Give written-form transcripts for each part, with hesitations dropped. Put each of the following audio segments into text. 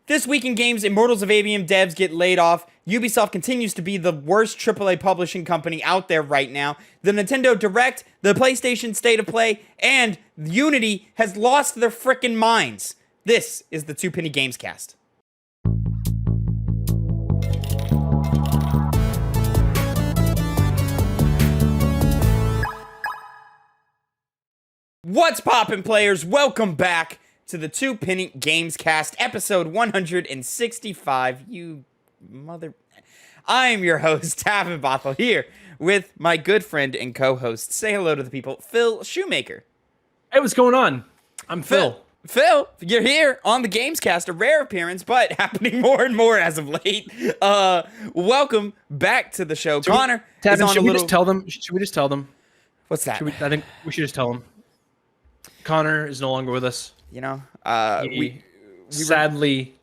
This week in games, Immortals of Aveum devs get laid off. Ubisoft continues to be the worst AAA publishing company out there right now. The Nintendo Direct, the PlayStation State of Play, and Unity has lost their frickin' minds. This is the Two Penny Gamescast. What's poppin', players? Welcome back to the Two Penny Gamescast, episode 165. I am your host, Tavin Bothel, here with my good friend and co-host. Say hello to the people, Phil Shoemaker. Hey, what's going on? I'm Phil. Phil, you're here on the Gamescast, a rare appearance, but happening more and more as of late. Welcome back to the show. Connor is on should we just tell them? Should we just tell them? What's that? I think we should just tell them. Connor is no longer with us. You know, we sadly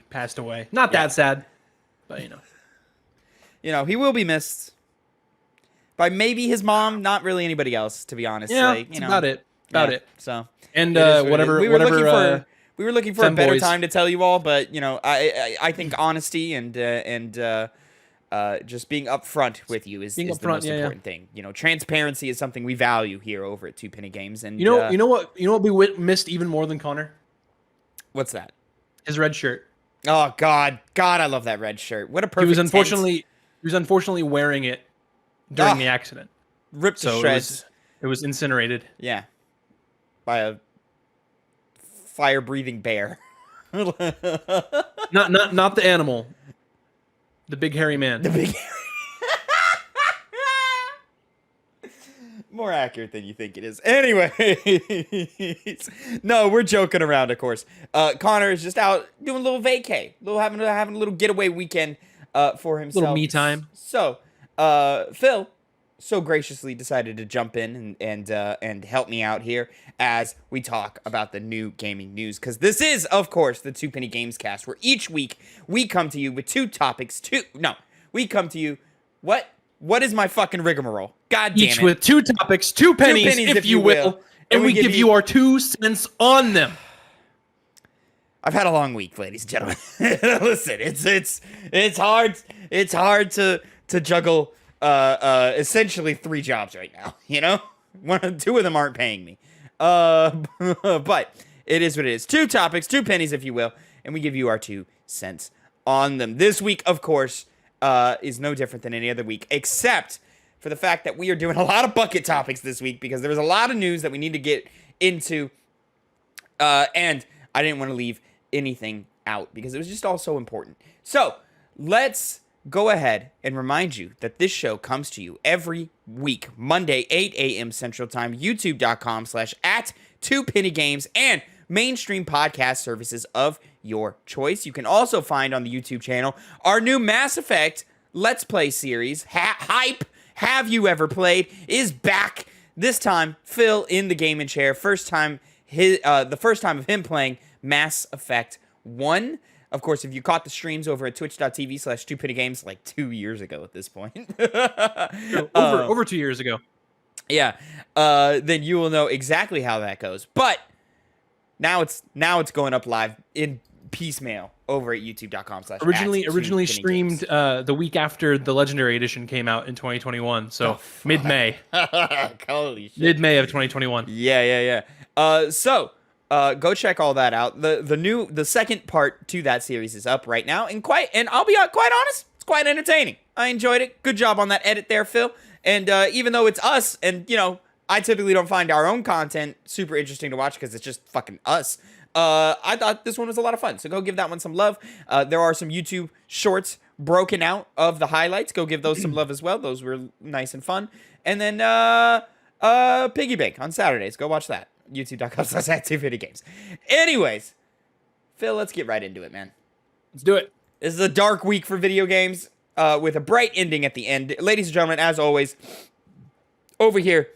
passed away. Not that sad, but he will be missed by maybe his mom, not really anybody else, to be honest. Yeah, that's about it. So, and whatever. We were looking for a better boys. time to tell you all, but I think honesty and just being upfront with you is the most important thing. You know, transparency is something we value here over at Two Penny Games. And you know what we missed even more than Connor? What's that? His red shirt. Oh God, I love that red shirt. What a perfect. He was unfortunately wearing it during the accident. Ripped to shreds. It was incinerated. Yeah, by a fire-breathing bear. Not the animal. The big hairy man. The big More accurate than you think it is. Anyway, no, we're joking around, of course. Connor is just out doing a little vacay, having a little getaway weekend for himself. Little me time. So, Phil so graciously decided to jump in and help me out here as we talk about the new gaming news, because this is, of course, the Two Penny Gamescast, where each week we come to you with two topics. What is my fucking rigmarole? God damn it. Each with two topics, two pennies, if you will, and we give you our 2 cents on them. I've had a long week, ladies and gentlemen. Listen, it's hard to juggle essentially 3 jobs right now. You know, 2 of them aren't paying me. But it is what it is. 2 topics, 2 pennies, if you will, and we give you our 2 cents on them. This week, of course, is no different than any other week, except for the fact that we are doing a lot of bucket topics this week because there was a lot of news that we need to get into, and I didn't want to leave anything out because it was just all so important. So let's go ahead and remind you that this show comes to you every week, Monday, 8 a.m. Central Time, youtube.com/@2pennygames, and mainstream podcast services of your choice. You can also find on the YouTube channel our new Mass Effect Let's Play series, Hype, Have You Ever Played, is back. This time, Phil in the gaming chair. The first time of him playing Mass Effect 1. Of course, if you caught the streams over at twitch.tv/2pennygames like 2 years ago at this point. over 2 years ago. Yeah. Then you will know exactly how that goes. But now it's going up live in piecemeal over at youtube.com/ originally streamed the week after the Legendary Edition came out in 2021, so mid-May. Holy shit. Mid-May of 2021. Yeah. So go check all that out. The second part to that series is up right now, and I'll be quite honest, it's quite entertaining. I enjoyed it. Good job on that edit there, Phil. And even though it's us, and I typically don't find our own content super interesting to watch because it's just fucking us. I thought this one was a lot of fun, so go give that one some love. There are some YouTube shorts broken out of the highlights. Go give those some love as well. Those were nice and fun. And then Piggy Bank on Saturdays. Go watch that. youtube.com/@2pennygames. Anyways, Phil, let's get right into it, man. Let's do it. This is a dark week for video games with a bright ending at the end. Ladies and gentlemen, as always, over here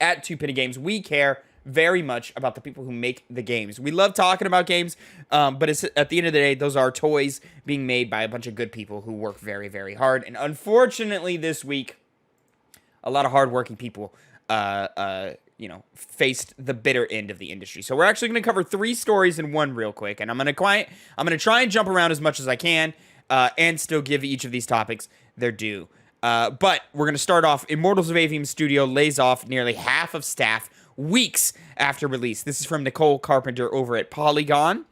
at Two Penny Games, we care very much about the people who make the games. We love talking about games, but it's, at the end of the day, those are toys being made by a bunch of good people who work very, very hard. And unfortunately, this week, a lot of hardworking people, faced the bitter end of the industry. So we're actually going to cover 3 stories in one real quick, and I'm going to try and jump around as much as I can, and still give each of these topics their due. But we're going to start off. Immortals of Avium Studio lays off nearly half of staff weeks after release. This is from Nicole Carpenter over at Polygon.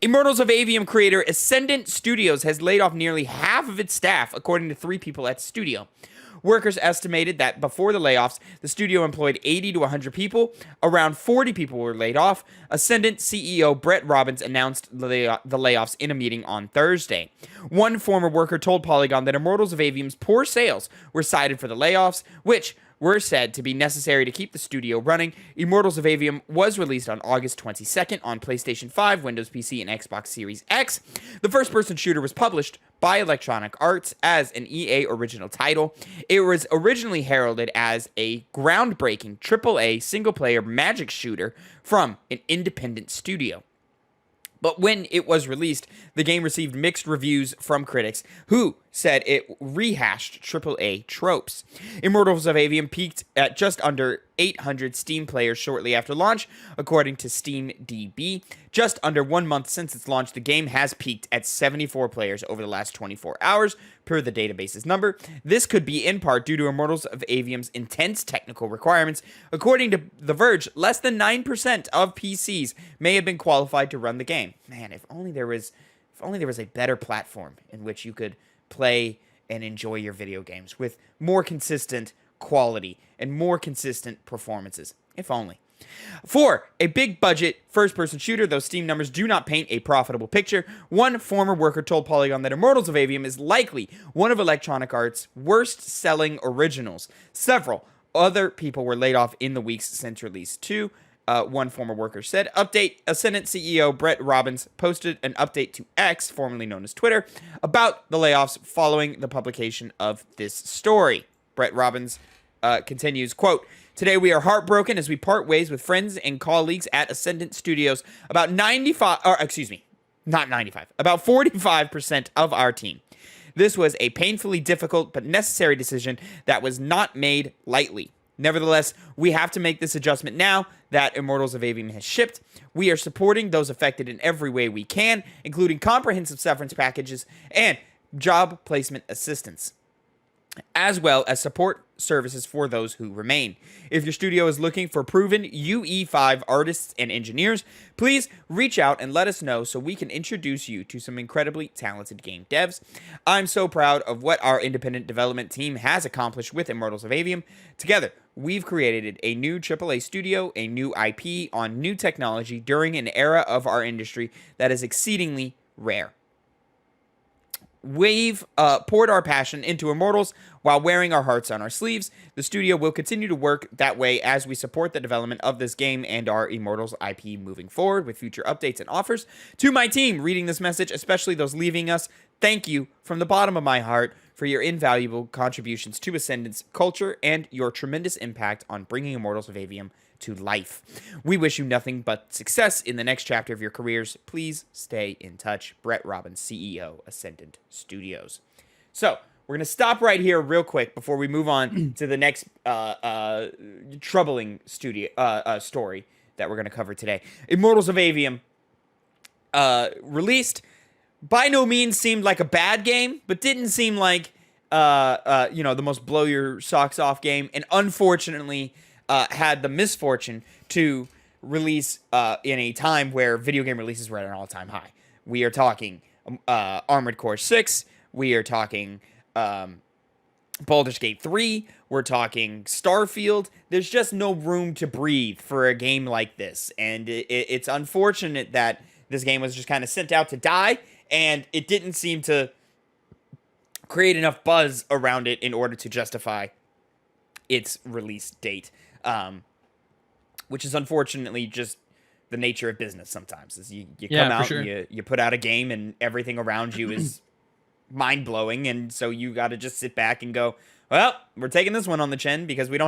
Immortals of Avium creator Ascendant Studios has laid off nearly half of its staff, according to 3 people at the studio. Workers estimated that before the layoffs, the studio employed 80 to 100 people. Around 40 people were laid off. Ascendant CEO Brett Robbins announced the layoffs in a meeting on Thursday. One former worker told Polygon that Immortals of Avium's poor sales were cited for the layoffs, which were said to be necessary to keep the studio running. Immortals of Avium was released on August 22nd on PlayStation 5, Windows PC, and Xbox Series X. The first-person shooter was published by Electronic Arts as an EA original title. It was originally heralded as a groundbreaking AAA single-player magic shooter from an independent studio. But when it was released, the game received mixed reviews from critics who said it rehashed AAA tropes. Immortals of Avium peaked at just under 800 Steam players shortly after launch, according to SteamDB. Just under 1 month since its launch, the game has peaked at 74 players over the last 24 hours, per the database's number. This could be in part due to Immortals of Avium's intense technical requirements. According to The Verge, less than 9% of PCs may have been qualified to run the game. Man, if only there was a better platform in which you could play and enjoy your video games with more consistent quality and more consistent performances. If only. For a big budget first-person shooter, those Steam numbers do not paint a profitable picture. One former worker told Polygon that Immortals of Avium is likely one of Electronic Arts' worst-selling originals. Several other people were laid off in the weeks since release too. One former worker said, update, Ascendant CEO Brett Robbins posted an update to X, formerly known as Twitter, about the layoffs following the publication of this story. Brett Robbins continues, quote, today we are heartbroken as we part ways with friends and colleagues at Ascendant Studios. About 45% of our team. This was a painfully difficult but necessary decision that was not made lightly. Nevertheless, we have to make this adjustment now that Immortals of Avium has shipped. We are supporting those affected in every way we can, including comprehensive severance packages and job placement assistance, as well as support services for those who remain. If your studio is looking for proven UE5 artists and engineers, please reach out and let us know so we can introduce you to some incredibly talented game devs. I'm so proud of what our independent development team has accomplished with Immortals of Avium. Together, we've created a new AAA studio, a new IP on new technology during an era of our industry that is exceedingly rare. We've poured our passion into Immortals while wearing our hearts on our sleeves. The studio will continue to work that way as we support the development of this game and our Immortals IP moving forward with future updates and offers. To my team reading this message, especially those leaving us, thank you from the bottom of my heart for your invaluable contributions to Ascendant's culture and your tremendous impact on bringing Immortals of Avium to life. We wish you nothing but success in the next chapter of your careers. Please stay in touch. Brett Robbins, CEO, Ascendant Studios. So, we're going to stop right here real quick before we move on to the next troubling story that we're going to cover today. Immortals of Avium, released, by no means seemed like a bad game, but didn't seem like, the most blow your socks off game, and unfortunately had the misfortune to release in a time where video game releases were at an all-time high. We are talking Armored Core 6, we are talking Baldur's Gate 3, we're talking Starfield. There's just no room to breathe for a game like this, and it's unfortunate that this game was just kind of sent out to die, and it didn't seem to create enough buzz around it in order to justify its release date. Which is unfortunately just the nature of business sometimes. Is you come out, sure. you put out a game, and everything around you is mind-blowing, and so you got to just sit back and go, well, we're taking this one on the chin because we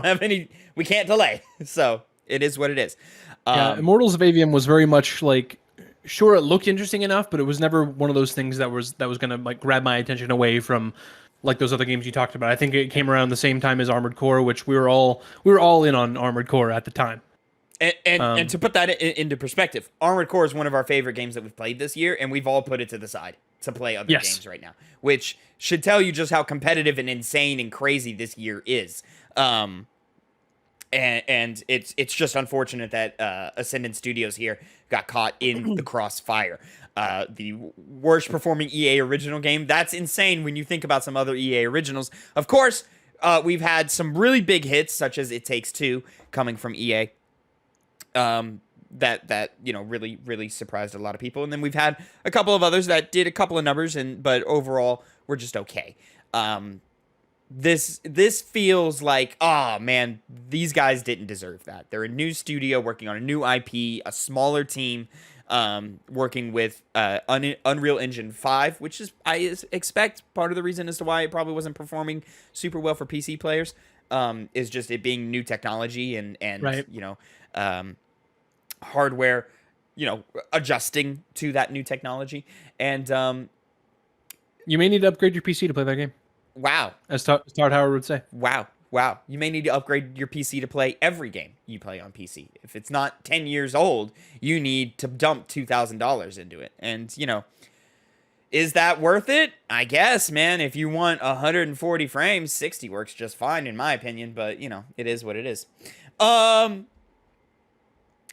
can't delay. So it is what it is. Immortals of Avium was very much like, sure, it looked interesting enough, but it was never one of those things that was going to like grab my attention away from like those other games you talked about. I think it came around the same time as Armored Core, which we were all in on Armored Core at the time. And to put that into perspective, Armored Core is one of our favorite games that we've played this year, and we've all put it to the side to play other games right now, which should tell you just how competitive and insane and crazy this year is. And it's just unfortunate that Ascendant Studios here got caught in the crossfire. The worst performing EA original game. That's insane when you think about some other EA originals. Of course, we've had some really big hits, such as It Takes Two, coming from EA. That really surprised a lot of people, and then we've had a couple of others that did a couple of numbers, but overall we're just okay. This feels like, oh man, these guys didn't deserve that. They're a new studio working on a new IP, a smaller team, working with Unreal Engine 5, which is, I expect, part of the reason as to why it probably wasn't performing super well for PC players, is just it being new technology and right. Hardware, adjusting to that new technology. And you may need to upgrade your PC to play that game. Wow. As Todd Howard would say. Wow. You may need to upgrade your PC to play every game you play on PC. If it's not 10 years old, you need to dump $2,000 into it. And, is that worth it? I guess, man. If you want 140 frames, 60 works just fine, in my opinion. But, it is what it is.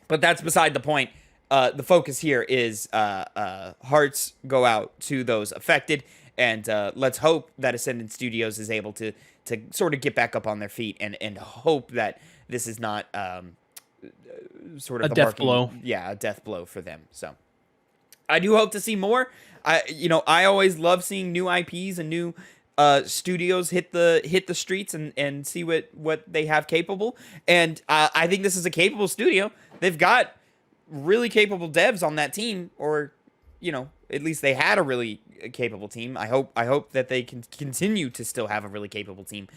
But that's beside the point. The focus here is hearts go out to those affected, and let's hope that Ascendant Studios is able to sort of get back up on their feet and hope that this is not sort of a death blow. Yeah, a death blow for them. So I do hope to see more. I always love seeing new IPs and new studios hit the streets and see what they have capable. And I think this is a capable studio. They've got really capable devs on that team, or at least they had a really capable team. I hope that they can continue to still have a really capable team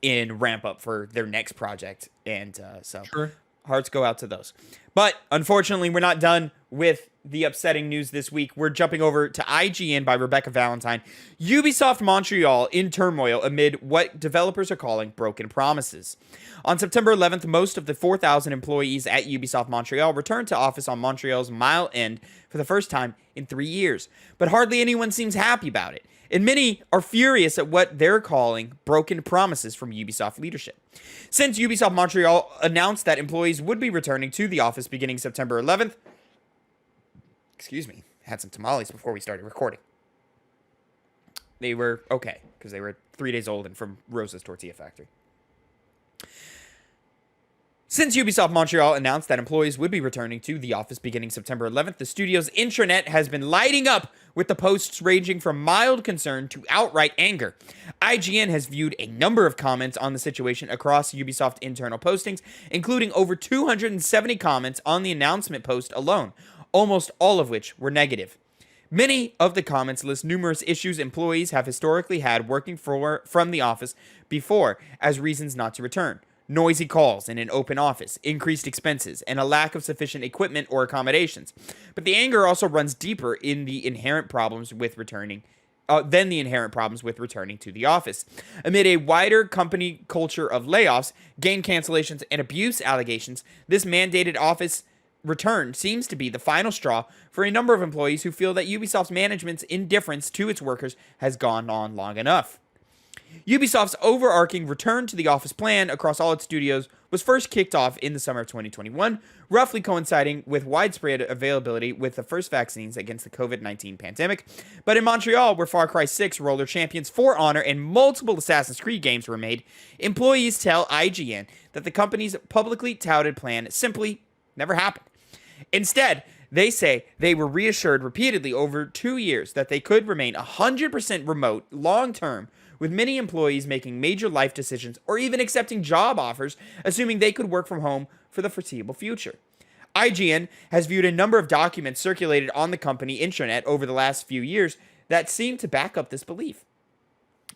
in ramp up for their next project. And so sure. Hearts go out to those. But unfortunately, we're not done with the upsetting news this week. We're jumping over to IGN by Rebecca Valentine. Ubisoft Montreal in turmoil amid what developers are calling broken promises. On September 11th, most of the 4,000 employees at Ubisoft Montreal returned to office on Montreal's Mile End for the first time in 3 years. But hardly anyone seems happy about it, and many are furious at what they're calling broken promises from Ubisoft leadership. Since Ubisoft Montreal announced that employees would be returning to the office beginning September 11th, had some tamales before we started recording. They were okay, because they were 3 days old and from Rosa's Tortilla Factory. Since Ubisoft Montreal announced that employees would be returning to the office beginning September 11th, the studio's intranet has been lighting up with the posts ranging from mild concern to outright anger. IGN has viewed a number of comments on the situation across Ubisoft internal postings, including over 270 comments on the announcement post alone, almost all of which were negative. Many of the comments list numerous issues employees have historically had working from the office before as reasons not to return. Noisy calls in an open office, increased expenses, and a lack of sufficient equipment or accommodations. But the anger also runs deeper in the inherent problems with returning to the office. Amid a wider company culture of layoffs, game cancellations, and abuse allegations, this mandated office return seems to be the final straw for a number of employees who feel that Ubisoft's management's indifference to its workers has gone on long enough. Ubisoft's overarching return to the office plan across all its studios was first kicked off in the summer of 2021, roughly coinciding with widespread availability with the first vaccines against the COVID-19 pandemic. But in Montreal, where Far Cry 6, Roller Champions, For Honor, and multiple Assassin's Creed games were made, employees tell IGN that the company's publicly touted plan simply never happened. Instead, they say they were reassured repeatedly over 2 years that they could remain 100% remote long-term, with many employees making major life decisions or even accepting job offers, assuming they could work from home for the foreseeable future. IGN has viewed a number of documents circulated on the company intranet over the last few years that seem to back up this belief.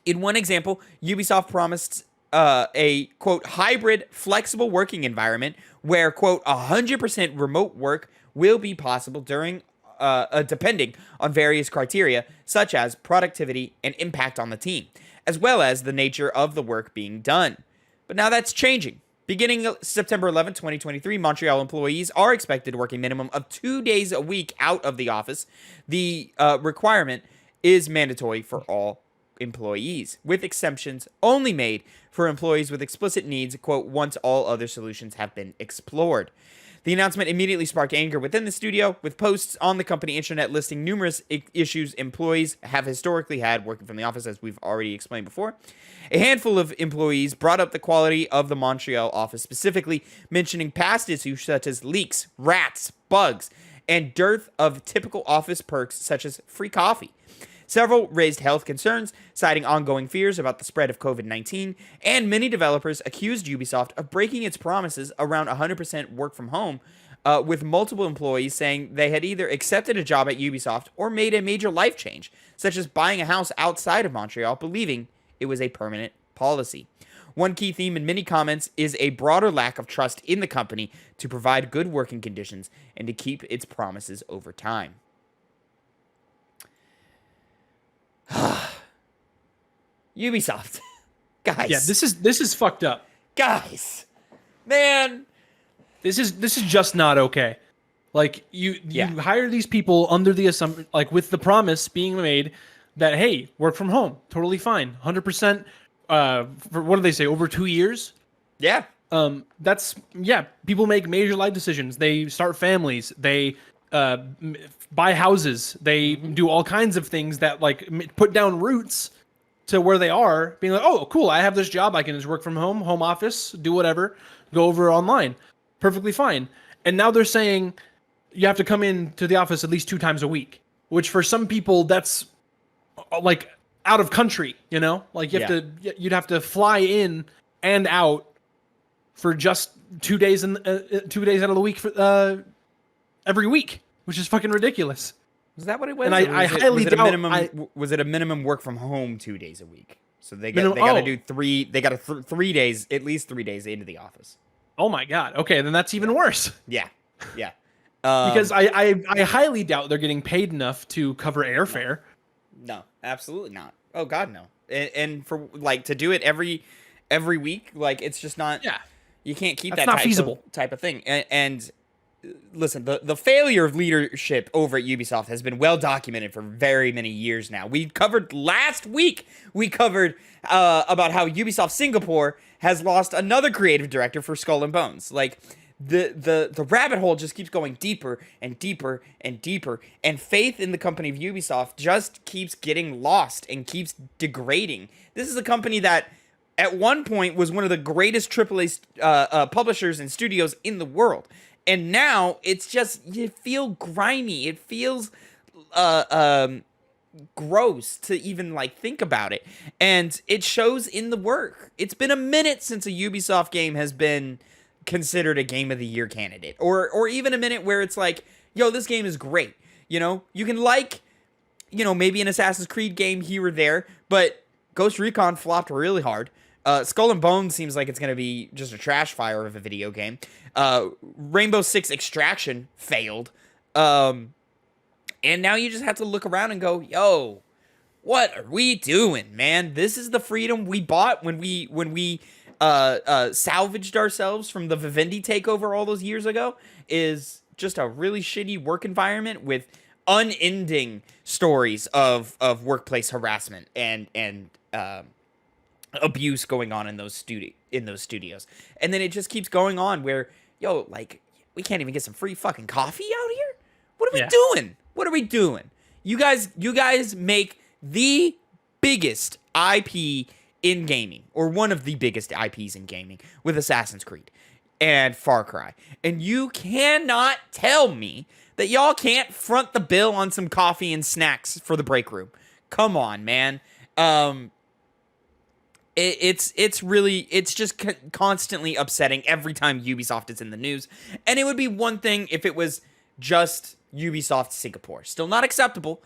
In one example, Ubisoft promised a, quote, hybrid, flexible working environment where, quote, 100% remote work will be possible during depending on various criteria such as productivity and impact on the team, as well as the nature of the work being done. But now that's changing. Beginning September 11, 2023, Montreal employees are expected to work a minimum of 2 days a week out of the office. The requirement is mandatory for all employees, with exemptions only made for employees with explicit needs, quote, once all other solutions have been explored. The announcement immediately sparked anger within the studio, with posts on the company intranet listing numerous issues employees have historically had working from the office, as we've already explained before. A handful of employees brought up the quality of the Montreal office, specifically mentioning past issues such as leaks, rats, bugs, and dearth of typical office perks such as free coffee. Several raised health concerns, citing ongoing fears about the spread of COVID-19, and many developers accused Ubisoft of breaking its promises around 100% work from home, with multiple employees saying they had either accepted a job at Ubisoft or made a major life change, such as buying a house outside of Montreal, believing it was a permanent policy. One key theme in many comments is a broader lack of trust in the company to provide good working conditions and to keep its promises over time. Ubisoft. Guys. Yeah, this is fucked up. Guys. Man. This is just not okay. Like you hire these people under the assumption, like with the promise being made that, hey, work from home, totally fine. 100% for what do they say, over 2 years? Yeah. People make major life decisions. They start families, they buy houses, they do all kinds of things that like put down roots to where they are, being like, oh, cool, I have this job, I can just work from home office, do whatever, go over online. Perfectly fine. And now they're saying you have to come in to the office at least 2 times a week, which for some people that's like out of country, you know? Like you'd have to fly in and out for just 2 days 2 days out of the week for every week, which is fucking ridiculous. Was that what it was? And I highly doubt. Was it a minimum work from home 2 days a week? So they got to do 3. They got to 3 days, at least 3 days into the office. Oh my god. Okay, then that's even worse. Yeah. Because I highly doubt they're getting paid enough to cover airfare. No, absolutely not. Oh god, no. And for like to do it every week, like it's just not. Yeah. You can't keep that's that not feasible type of thing. And listen, the failure of leadership over at Ubisoft has been well documented for very many years now. We covered last week. We covered about how Ubisoft Singapore has lost another creative director for Skull and Bones. Like the rabbit hole just keeps going deeper and deeper and deeper, and faith in the company of Ubisoft just keeps getting lost and keeps degrading. This is a company that at one point was one of the greatest AAA publishers and studios in the world. And now it's just, you feel grimy. It feels gross to even like think about it. And it shows in the work. It's been a minute since a Ubisoft game has been considered a Game of the Year candidate. Or even a minute where it's like, yo, this game is great. You know, you can like, you know, maybe an Assassin's Creed game here or there, but Ghost Recon flopped really hard. Skull and Bones seems like it's going to be just a trash fire of a video game. Rainbow Six Extraction failed. And now you just have to look around and go, yo, what are we doing, man? This is the freedom we bought when we salvaged ourselves from the Vivendi takeover all those years ago, is just a really shitty work environment with unending stories of workplace harassment and abuse going on in those studios. And then it just keeps going on where, yo, like, we can't even get some free fucking coffee out here? What are we doing? What are we doing? You guys make the biggest IP in gaming, or one of the biggest IPs in gaming, with Assassin's Creed and Far Cry. And you cannot tell me that y'all can't front the bill on some coffee and snacks for the break room. Come on, man. It's just constantly upsetting every time Ubisoft is in the news. And it would be one thing if it was just Ubisoft Singapore. Still not acceptable.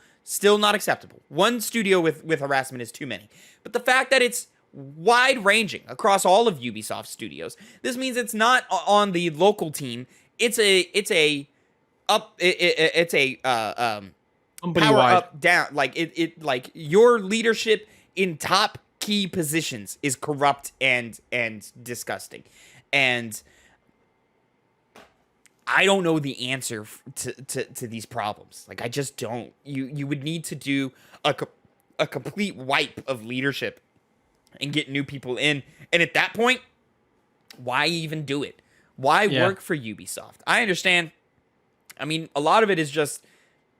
One studio with harassment is too many. But the fact that it's wide-ranging across all of Ubisoft studios, this means it's not on the local team. It's a it's a Company power wide. up down, like your leadership in top key positions is corrupt and disgusting, and I don't know the answer to these problems. Like, I just don't. You would need to do a complete wipe of leadership and get new people in, and at that point, why even do it? Why work for Ubisoft? I understand. I mean, a lot of it is just,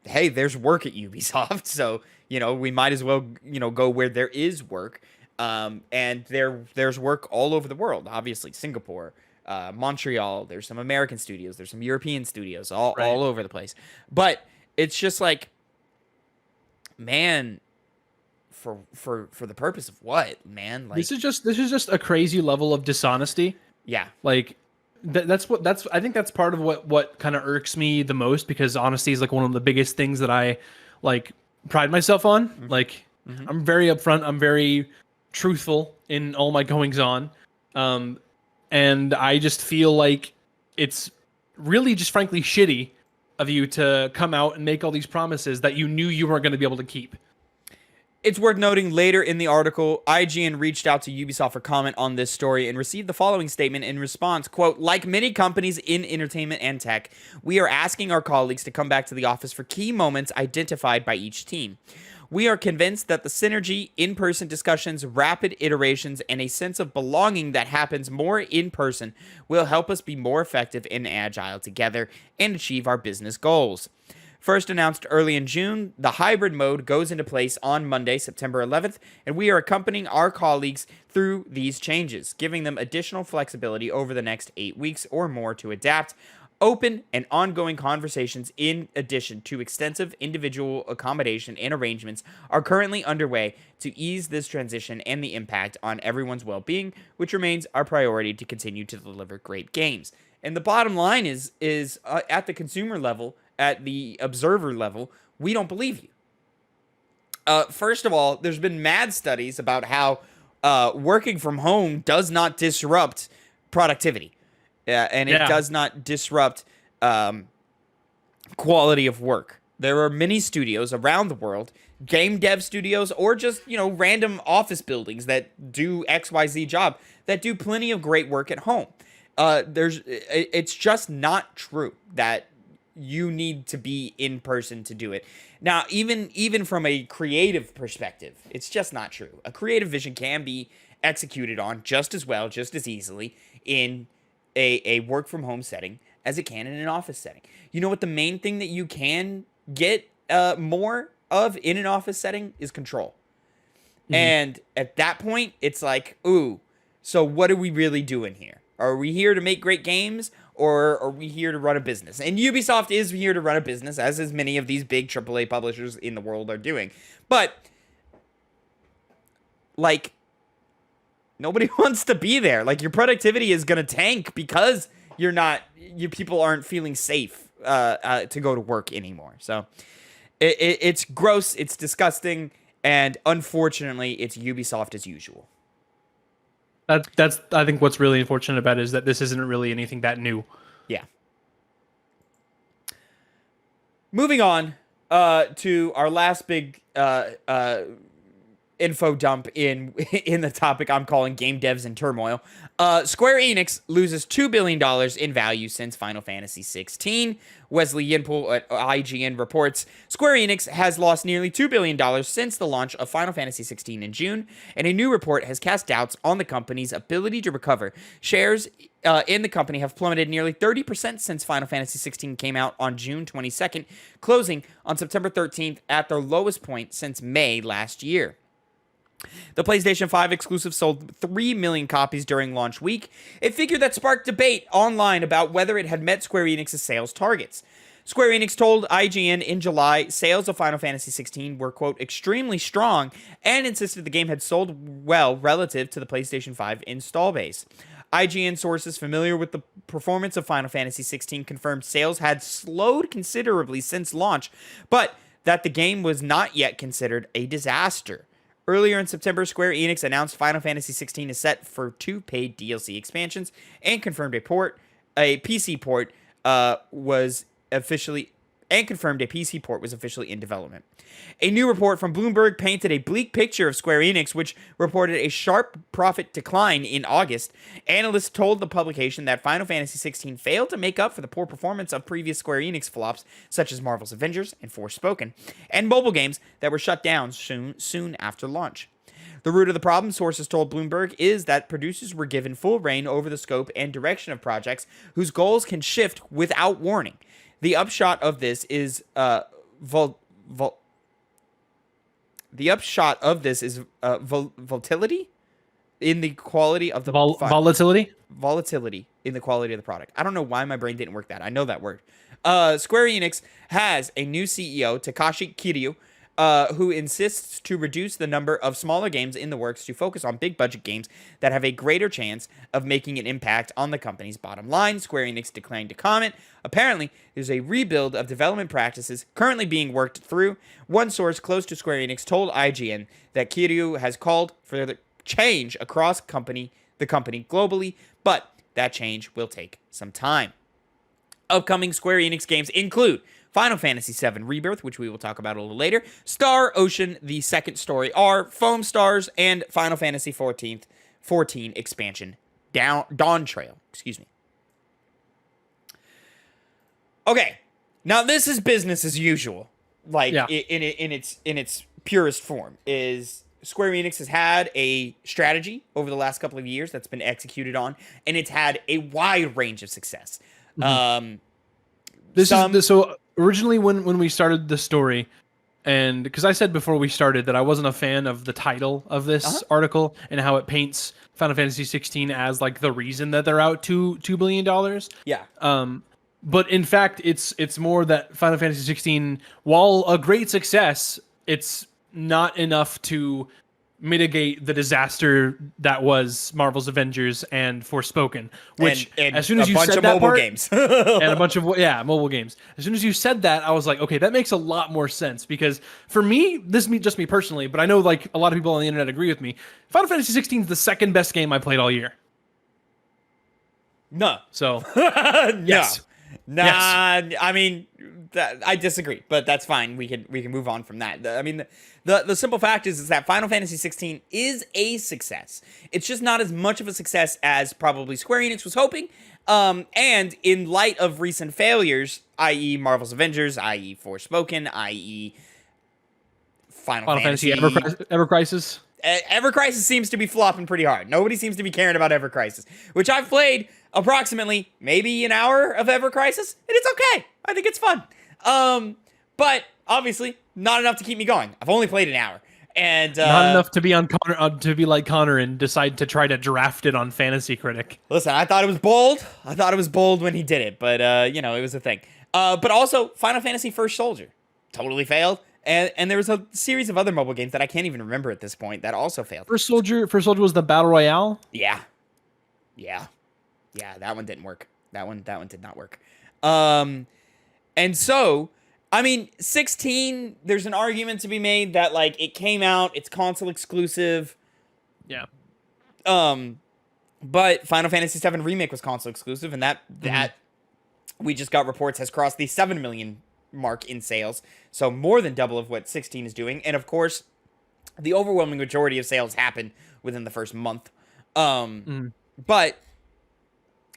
hey, there's work at Ubisoft, so we might as well go where there is work. And there's work all over the world. Obviously, Singapore, Montreal. There's some American studios. There's some European studios, all over the place. But it's just like, man, for the purpose of what, man? Like, This is just a crazy level of dishonesty. yeah, Like I think that's part of what kind of irks me the most, because honesty is like one of the biggest things that I like pride myself on. Like, I'm very upfront, I'm very truthful in all my goings on. And I just feel like it's really just frankly shitty of you to come out and make all these promises that you knew you weren't going to be able to keep. it's worth noting later in the article, IGN reached out to Ubisoft for comment on this story and received the following statement in response, quote, "Like many companies in entertainment and tech, we are asking our colleagues to come back to the office for key moments identified by each team. We are convinced that the synergy, in-person discussions, rapid iterations, and a sense of belonging that happens more in person will help us be more effective and agile together and achieve our business goals." First announced early in June, the hybrid mode goes into place on Monday, September 11th, and we are accompanying our colleagues through these changes, giving them additional flexibility over the next 8 weeks or more to adapt. Open and ongoing conversations, in addition to extensive individual accommodation and arrangements, are currently underway to ease this transition and the impact on everyone's well-being, which remains our priority to continue to deliver great games. And the bottom line is at the consumer level, at the observer level, we don't believe you. First of all, there's been mad studies about how working from home does not disrupt productivity. And it does not disrupt quality of work. There are many studios around the world, game dev studios, or just, random office buildings that do XYZ job, that do plenty of great work at home. It's just not true that you need to be in person to do it. Now, even from a creative perspective, it's just not true. A creative vision can be executed on just as well, just as easily in a work from home setting as it can in an office setting. You know what? The main thing that you can get more of in an office setting is control. Mm-hmm. And at that point, it's like, ooh, so what are we really doing here? Are we here to make great games, or are we here to run a business? And Ubisoft is here to run a business, as many of these big AAA publishers in the world are doing. But, like, nobody wants to be there. Like, your productivity is going to tank because people aren't feeling safe to go to work anymore. So, it's gross, it's disgusting, and unfortunately, it's Ubisoft as usual. That's I think what's really unfortunate about it is that this isn't really anything that new. Yeah. Moving on to our last big info dump in the topic I'm calling game devs in turmoil. Square Enix loses $2 billion in value since Final Fantasy 16. Wesley Yinpool at IGN reports Square Enix has lost nearly $2 billion since the launch of Final Fantasy 16 in June, and a new report has cast doubts on the company's ability to recover. Shares in the company have plummeted nearly 30% since Final Fantasy 16 came out on June 22nd, closing on September 13th at their lowest point since May last year. The PlayStation 5 exclusive sold 3 million copies during launch week, a figure that sparked debate online about whether it had met Square Enix's sales targets. Square Enix told IGN in July sales of Final Fantasy 16 were, quote, extremely strong, and insisted the game had sold well relative to the PlayStation 5 install base. IGN sources familiar with the performance of Final Fantasy 16 confirmed sales had slowed considerably since launch, but that the game was not yet considered a disaster. Earlier in September, Square Enix announced Final Fantasy 16 is set for 2 paid DLC expansions and confirmed a PC port was confirmed a PC port was officially in development. A new report from Bloomberg painted a bleak picture of Square Enix, which reported a sharp profit decline in August. Analysts told the publication that Final Fantasy XVI failed to make up for the poor performance of previous Square Enix flops, such as Marvel's Avengers and Forspoken, and mobile games that were shut down soon after launch. The root of the problem, sources told Bloomberg, is that producers were given full reign over the scope and direction of projects whose goals can shift without warning. The upshot of this is volatility in the quality of the volatility in the quality of the product. I don't know why my brain didn't work that. I know that word. Square Enix has a new CEO, Takashi Kiryu, who insists to reduce the number of smaller games in the works to focus on big budget games that have a greater chance of making an impact on the company's bottom line. Square Enix declined to comment. Apparently, there's a rebuild of development practices currently being worked through. One source close to Square Enix told IGN that Kiryu has called for the change across the company globally, but that change will take some time. Upcoming Square Enix games include Final Fantasy VII Rebirth, which we will talk about a little later, Star Ocean, the Second Story R, Foam Stars, and Final Fantasy 14 expansion, Dawn Trail. Excuse me. Okay, now this is business as usual. Like, in its purest form, is Square Enix has had a strategy over the last couple of years that's been executed on, and it's had a wide range of success. So originally when we started the story, and because I said before we started that I wasn't a fan of the title of this article and how it paints Final Fantasy 16 as like the reason that they're out $2 billion. Yeah. But in fact, it's more that Final Fantasy 16, while a great success, it's not enough to mitigate the disaster that was Marvel's Avengers and Forspoken, which and as soon as you said that mobile part, games and a bunch of mobile games. As soon as you said that, I was like, okay, that makes a lot more sense, because for me, just me personally, but I know like a lot of people on the internet agree with me. Final Fantasy 16 is the second best game I played all year. No. So yes. Nah, yes. I mean, I disagree, but that's fine. We can move on from that. I mean, the simple fact is that Final Fantasy 16 is a success. It's just not as much of a success as probably Square Enix was hoping. And in light of recent failures, i.e. Marvel's Avengers, i.e. Forspoken, i.e. Final Fantasy Ever Crisis. Ever Crisis seems to be flopping pretty hard. Nobody seems to be caring about Ever Crisis, which I've played approximately maybe an hour of Ever Crisis, and it's okay. I think it's fun. But obviously not enough to keep me going. I've only played an hour, and not enough to be on Connor, to be like Connor and decide to try to draft it on Fantasy Critic. Listen, I thought it was bold. I thought it was bold when he did it, but it was a thing. But also Final Fantasy First Soldier totally failed. And there was a series of other mobile games that I can't even remember at this point that also failed. First Soldier was the Battle Royale? Yeah, that one didn't work. That one did not work. And so, I mean, 16, there's an argument to be made that, like, it came out, it's console exclusive. Yeah. But Final Fantasy VII Remake was console exclusive, and that we just got reports has crossed the 7 million mark in sales, so more than double of what 16 is doing. And of course, the overwhelming majority of sales happen within the first month. But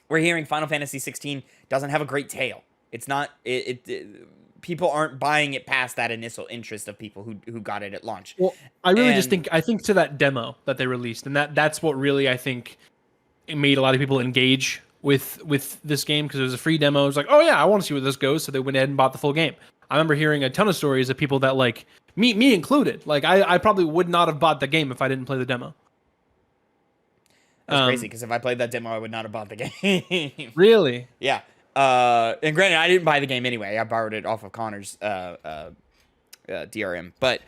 we're hearing Final Fantasy 16 doesn't have a great tale. It's not people aren't buying it past that initial interest of people who got it at launch. Well, I really think to that demo that they released, and that's what really I think it made a lot of people engage with this game, because it was a free demo. It was like, oh yeah, I want to see where this goes, so they went ahead and bought the full game. I remember hearing a ton of stories of people that, like me included, like I probably would not have bought the game if I didn't play the demo. That's crazy, because if I played that demo, I would not have bought the game. Really? Yeah. And granted, I didn't buy the game anyway. I borrowed it off of Connor's DRM. But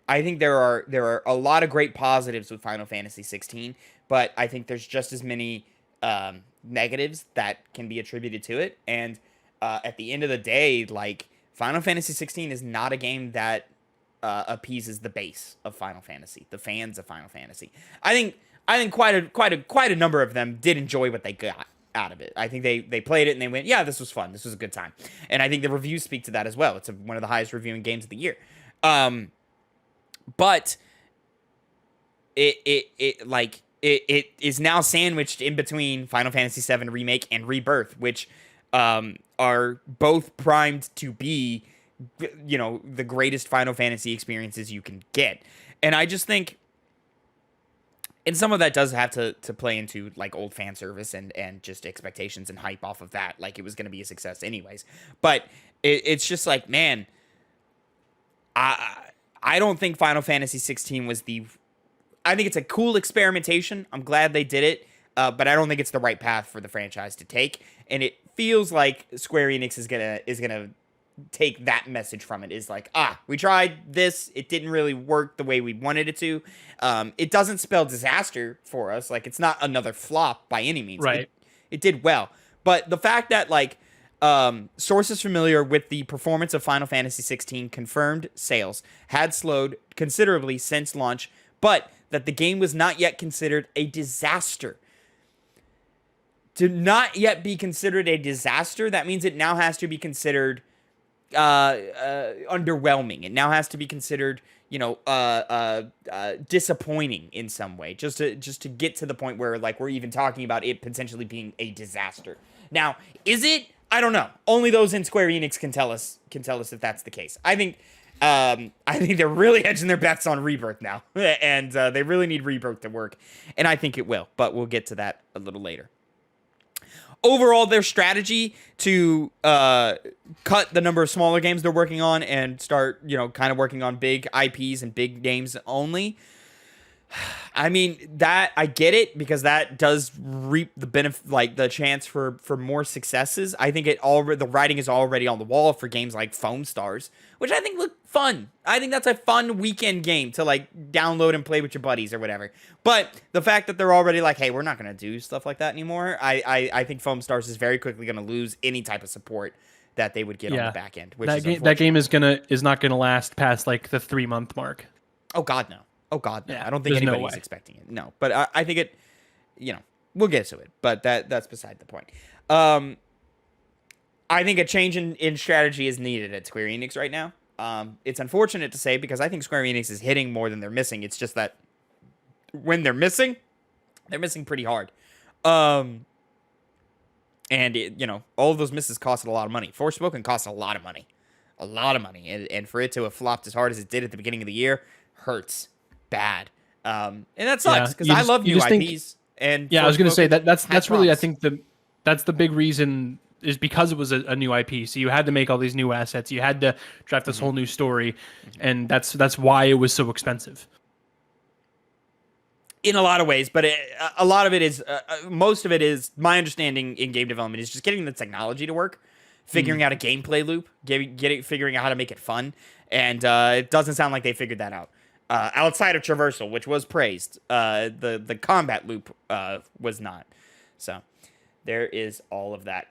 I think there are a lot of great positives with Final Fantasy 16, but I think there's just as many negatives that can be attributed to it. And at the end of the day, like, Final Fantasy 16 is not a game that appeases the base of Final Fantasy, the fans of Final Fantasy. I I think quite a number of them did enjoy what they got out of it. I think they played it and they went, yeah, this was fun. This was a good time. And I think the reviews speak to that as well. It's one of the highest reviewing games of the year. But it is now sandwiched in between Final Fantasy VII Remake and Rebirth, which are both primed to be, the greatest Final Fantasy experiences you can get. And I just think, and some of that does have to play into like old fan service and just expectations and hype off of that. Like it was going to be a success anyways. But it's just like, man, I don't think Final Fantasy 16 was I think it's a cool experimentation. I'm glad they did it. But I don't think it's the right path for the franchise to take. And it feels like Square Enix is gonna take that message from it. Is like, we tried this, it didn't really work the way we wanted it to. It doesn't spell disaster for us. Like, it's not another flop by any means. Right. It did well. But the fact that, like, sources familiar with the performance of Final Fantasy 16 confirmed sales had slowed considerably since launch, but that the game was not yet considered a disaster. To not yet be considered a disaster, that means it now has to be considered underwhelming. It now has to be considered, disappointing in some way, just to get to the point where, like, we're even talking about it potentially being a disaster. Now, is it? I don't know. Only those in Square Enix can tell us if that's the case. I think they're really hedging their bets on Rebirth now, and they really need Rebirth to work, and I think it will. But we'll get to that a little later. Overall, their strategy to cut the number of smaller games they're working on and start, kind of working on big IPs and big names only. I mean, that I get it, because that does reap the benefit, like the chance for more successes. I think the writing is already on the wall for games like Foam Stars, which I think look fun. I think that's a fun weekend game to like download and play with your buddies or whatever. But the fact that they're already like, hey, we're not gonna do stuff like that anymore. I think Foam Stars is very quickly gonna lose any type of support that they would get on the back end. Which that game is not gonna last past like the 3-month mark. Oh God, no. Oh God, no. Yeah, I don't think anybody's expecting it. No, but I think it, we'll get to it, but that's beside the point. I think a change in strategy is needed at Square Enix right now. It's unfortunate to say, because I think Square Enix is hitting more than they're missing. It's just that when they're missing pretty hard. And all of those misses costed a lot of money. Forspoken cost a lot of money. And for it to have flopped as hard as it did at the beginning of the year hurts bad. And that sucks, because I love new IPs. I was going to say that's really, I think that's the big reason, is because it was a new IP. So you had to make all these new assets. You had to draft this whole new story, and that's why it was so expensive. In a lot of ways, but a lot of it is, most of it is, my understanding in game development is just getting the technology to work, figuring out a gameplay loop, figuring out how to make it fun, and it doesn't sound like they figured that out. Outside of traversal, which was praised, the combat loop was not. So there is all of that.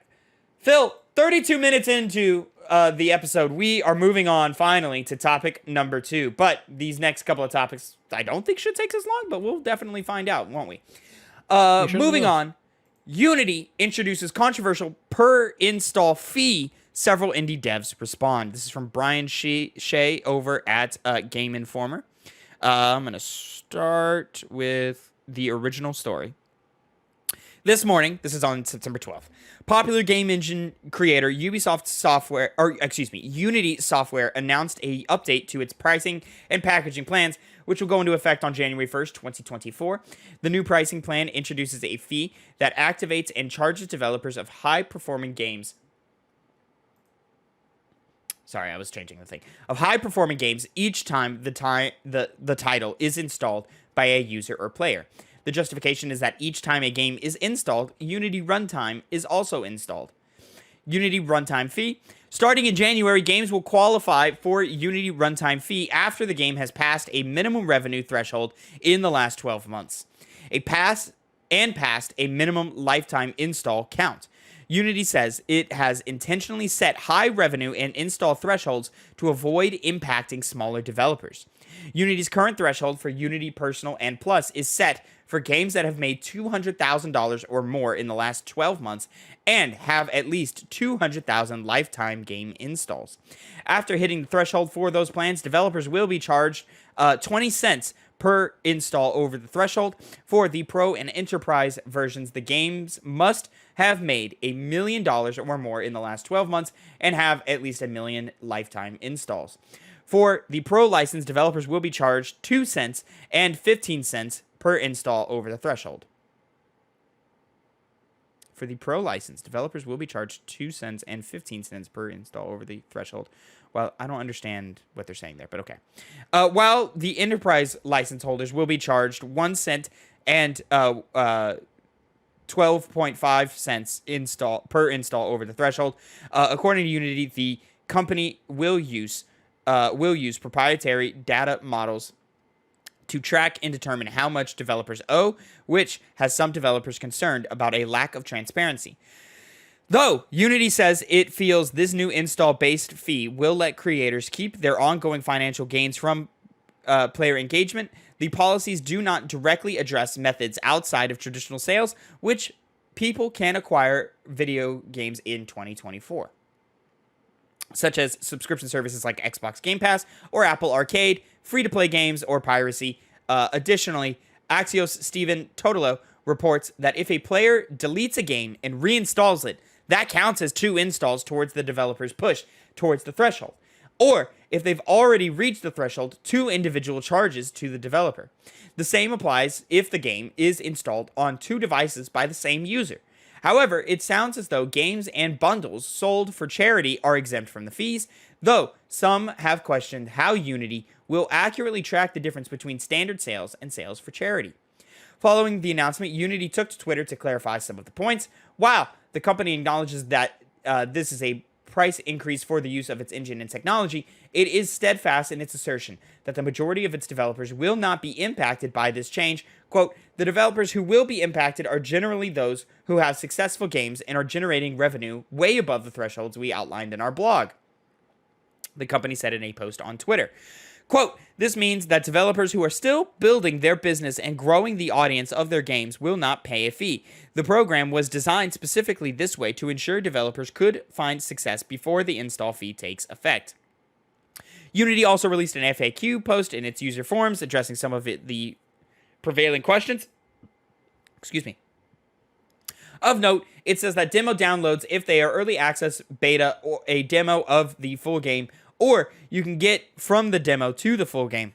Phil, 32 minutes into the episode, we are moving on finally to topic number 2. But these next couple of topics, I don't think should take as long, but we'll definitely find out, won't we? Moving on, Unity introduces controversial per install fee. Several indie devs respond. This is from Brian Shea over at Game Informer. I'm going to start with the original story. This morning, this is on September 12th, popular game engine creator Unity Software announced a update to its pricing and packaging plans, which will go into effect on January 1st, 2024. The new pricing plan introduces a fee that activates and charges developers of high-performing games. Sorry, I was changing the thing. Of high-performing games each time the title is installed by a user or player. The justification is that each time a game is installed, Unity Runtime is also installed. Unity Runtime Fee. Starting in January, games will qualify for Unity Runtime Fee after the game has passed a minimum revenue threshold in the last 12 months. Passed a minimum lifetime install count. Unity says it has intentionally set high revenue and install thresholds to avoid impacting smaller developers. Unity's current threshold for Unity Personal and Plus is set for games that have made $200,000 or more in the last 12 months and have at least 200,000 lifetime game installs. After hitting the threshold for those plans, developers will be charged 20 cents per install over the threshold. For the Pro and Enterprise versions, the games must have made $1 million or more in the last 12 months and have at least 1 million lifetime installs. For the Pro license, developers will be charged 2 cents and 15 cents per install over the threshold. For the Pro license, developers will be charged 2 cents and 15 cents per install over the threshold. Well, I don't understand what they're saying there, but okay. While the Enterprise license holders will be charged 1 cent and 12.5 cents per install over the threshold. According to Unity, the company will use proprietary data models to track and determine how much developers owe, which has some developers concerned about a lack of transparency. Though Unity says it feels this new install-based fee will let creators keep their ongoing financial gains from player engagement, the policies do not directly address methods outside of traditional sales, which people can acquire video games in 2024, such as subscription services like Xbox Game Pass or Apple Arcade, free-to-play games, or piracy. Additionally, Axios' Stephen Totolo reports that if a player deletes a game and reinstalls it, that counts as 2 installs towards the developer's push towards the threshold. Or, if they've already reached the threshold, 2 individual charges to the developer. The same applies if the game is installed on 2 devices by the same user. However, it sounds as though games and bundles sold for charity are exempt from the fees, though some have questioned how Unity will accurately track the difference between standard sales and sales for charity. Following the announcement, Unity took to Twitter to clarify some of the points. While the company acknowledges that this is a price increase for the use of its engine and technology, it is steadfast in its assertion that the majority of its developers will not be impacted by this change. Quote, the developers who will be impacted are generally those who have successful games and are generating revenue way above the thresholds we outlined in our blog, the company said in a post on Twitter. Quote, this means that developers who are still building their business and growing the audience of their games will not pay a fee. The program was designed specifically this way to ensure developers could find success before the install fee takes effect. Unity also released an FAQ post in its user forums addressing some of the prevailing questions. Excuse me. Of note, it says that demo downloads, if they are early access, beta, or a demo of the full game, or you can get from the demo to the full game,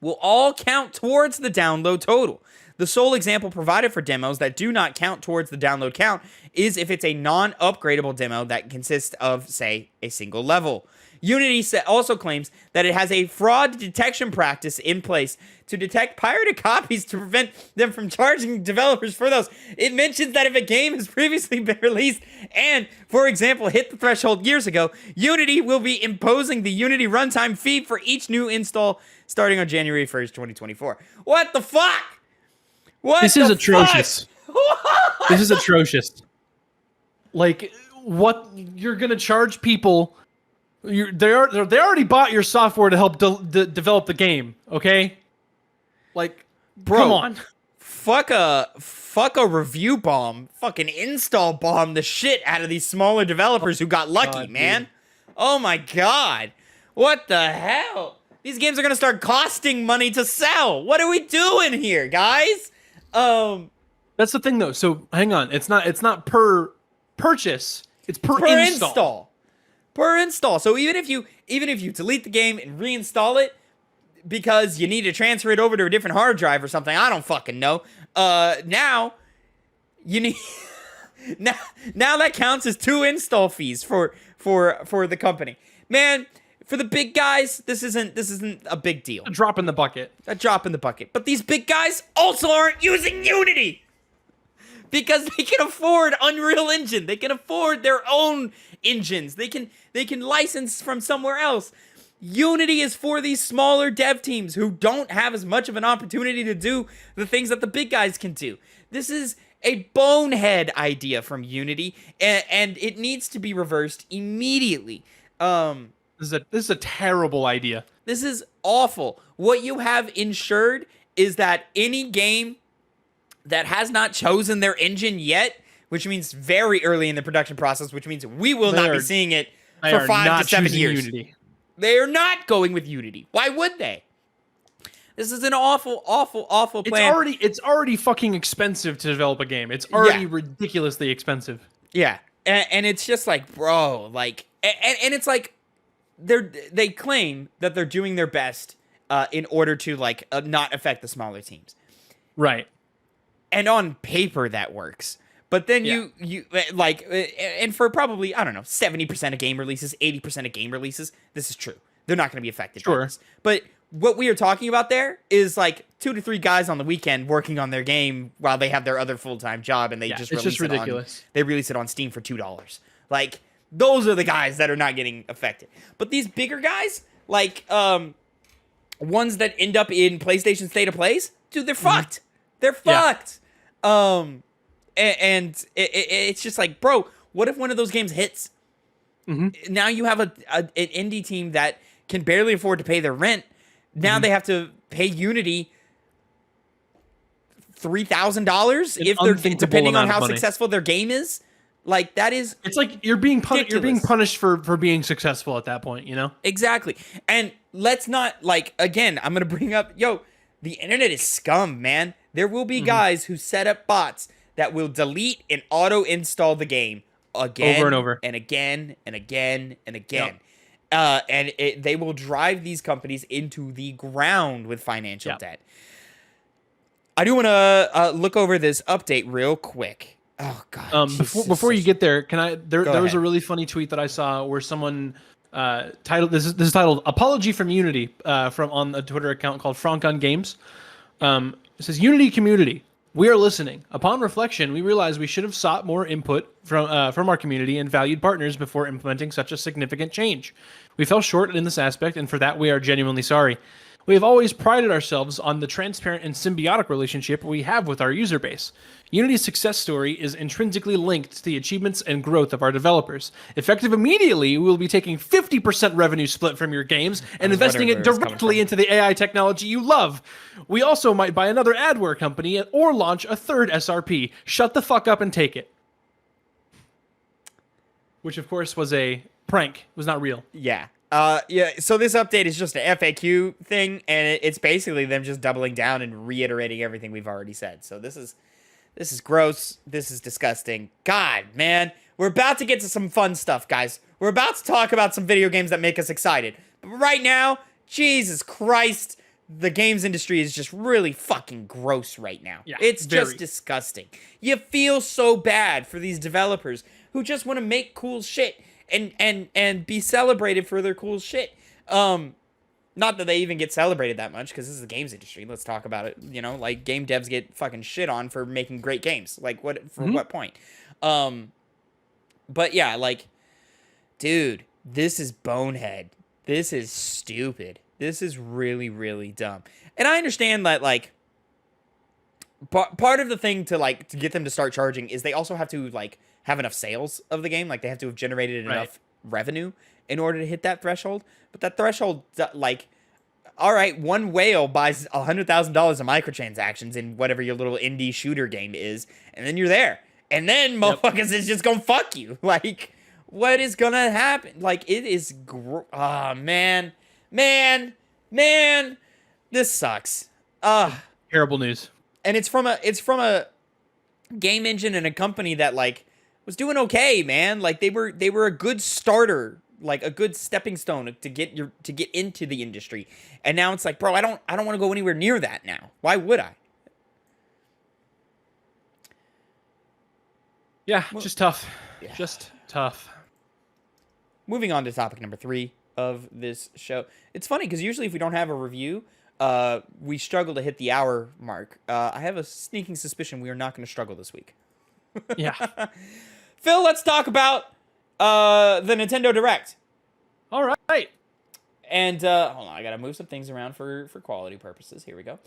will all count towards the download total. The sole example provided for demos that do not count towards the download count is if it's a non-upgradable demo that consists of, say, a single level. Unity also claims that it has a fraud detection practice in place to detect pirated copies to prevent them from charging developers for those. It mentions that if a game has previously been released and, for example, hit the threshold years ago, Unity will be imposing the Unity runtime fee for each new install starting on January 1st, 2024. What the fuck? This is atrocious. This is atrocious. Like, what? You're going to charge people... They already bought your software to help develop the game, okay? Like, bro, come on. Fuck a review bomb. Fucking install bomb the shit out of these smaller developers who got lucky, man. Dude. Oh my god. What the hell? These games are gonna start costing money to sell. What are we doing here, guys? That's the thing though. So hang on. It's not per purchase. It's per install. Per install. So even if you delete the game and reinstall it because you need to transfer it over to a different hard drive or something, I don't fucking know. Now you need now that counts as 2 install fees for the company. Man, for the big guys, this isn't a big deal. A drop in the bucket. A drop in the bucket. But these big guys also aren't using Unity because they can afford Unreal Engine. They can afford their own engines. They can license from somewhere else. Unity is for these smaller dev teams who don't have as much of an opportunity to do the things that the big guys can do. This is a bonehead idea from Unity, and it needs to be reversed immediately. This is a terrible idea. This is awful. What you have ensured is that any game that has not chosen their engine yet, which means very early in the production process, which means we will not be seeing it for 5 to 7 years. Unity. They are not going with Unity. Why would they? This is an awful, awful, awful plan. It's already fucking expensive to develop a game. It's already ridiculously expensive. Yeah, and it's just like, bro, like, and it's like, they claim that they're doing their best in order to like not affect the smaller teams. Right. And on paper that works. But then you like, and for probably, I don't know, 70% of game releases, 80% of game releases, this is true. They're not going to be affected by this. But what we are talking about there is like 2 to 3 guys on the weekend working on their game while they have their other full-time job, and they just release it ridiculous. They release it on Steam for $2. Like, those are the guys that are not getting affected. But these bigger guys, like ones that end up in PlayStation State of Plays, dude, they're fucked. They're fucked. And it's just like, bro, what if one of those games hits? Now you have an indie team that can barely afford to pay their rent. Now they have to pay Unity $3,000 if they're depending on how successful their game is. Like, that is, it's like you're being punished for being successful at that point, you know? Exactly. And let's not, like, again, I'm gonna bring up, the internet is scum, man. There will be guys who set up bots that will delete and auto install the game again, over and over, and again and again and again. And they will drive these companies into the ground with financial debt. I do want to look over this update real quick. Oh God! Before you get there, can I? There was a really funny tweet that I saw where someone titled this is titled "Apology from Unity" from on a Twitter account called Frank on Games. It says, "Unity community, we are listening. Upon reflection, we realize we should have sought more input from our community and valued partners before implementing such a significant change. We fell short in this aspect, and for that we are genuinely sorry. We have always prided ourselves on the transparent and symbiotic relationship we have with our user base. Unity's success story is intrinsically linked to the achievements and growth of our developers. Effective immediately, we will be taking 50% revenue split from your games and investing it directly into the AI technology you love. We also might buy another adware company or launch a third SRP. Shut the fuck up and take it." Which, of course, was a prank. It was not real. Yeah. So this update is just an FAQ thing, and it's basically them just doubling down and reiterating everything we've already said. So this is gross. This is disgusting. God, man. We're about to get to some fun stuff, guys. We're about to talk about some video games that make us excited. But right now, Jesus Christ, the games industry is just really fucking gross right now. Yeah, it's just disgusting. You feel so bad for these developers who just want to make cool shit and be celebrated for their cool shit. Not that they even get celebrated that much, because this is the games industry. Let's talk about it. Like, game devs get fucking shit on for making great games. Like, what point? But yeah, like, dude, this is bonehead. This is stupid. This is really, really dumb. And I understand that, like, part of the thing to get them to start charging is they also have to, like, have enough sales of the game. Like, they have to have generated enough revenue in order to hit that threshold. But that threshold, like, all right, one whale buys $100,000 of microtransactions in whatever your little indie shooter game is, and then you're there. And then motherfuckers is just gonna fuck you. Like, what is gonna happen? Like, it is man, this sucks. Terrible news. And it's from a game engine and a company that, like, was doing okay, man. Like, they were a good starter, like a good stepping stone to get into the industry. And now it's like, bro, I don't want to go anywhere near that now. Why would I? Yeah, just tough. Yeah. Just tough. Moving on to topic number 3 of this show. It's funny because usually if we don't have a review, we struggle to hit the hour mark. I have a sneaking suspicion we are not going to struggle this week. Yeah. Phil, let's talk about the Nintendo Direct. All right. And hold on, I got to move some things around for quality purposes. Here we go.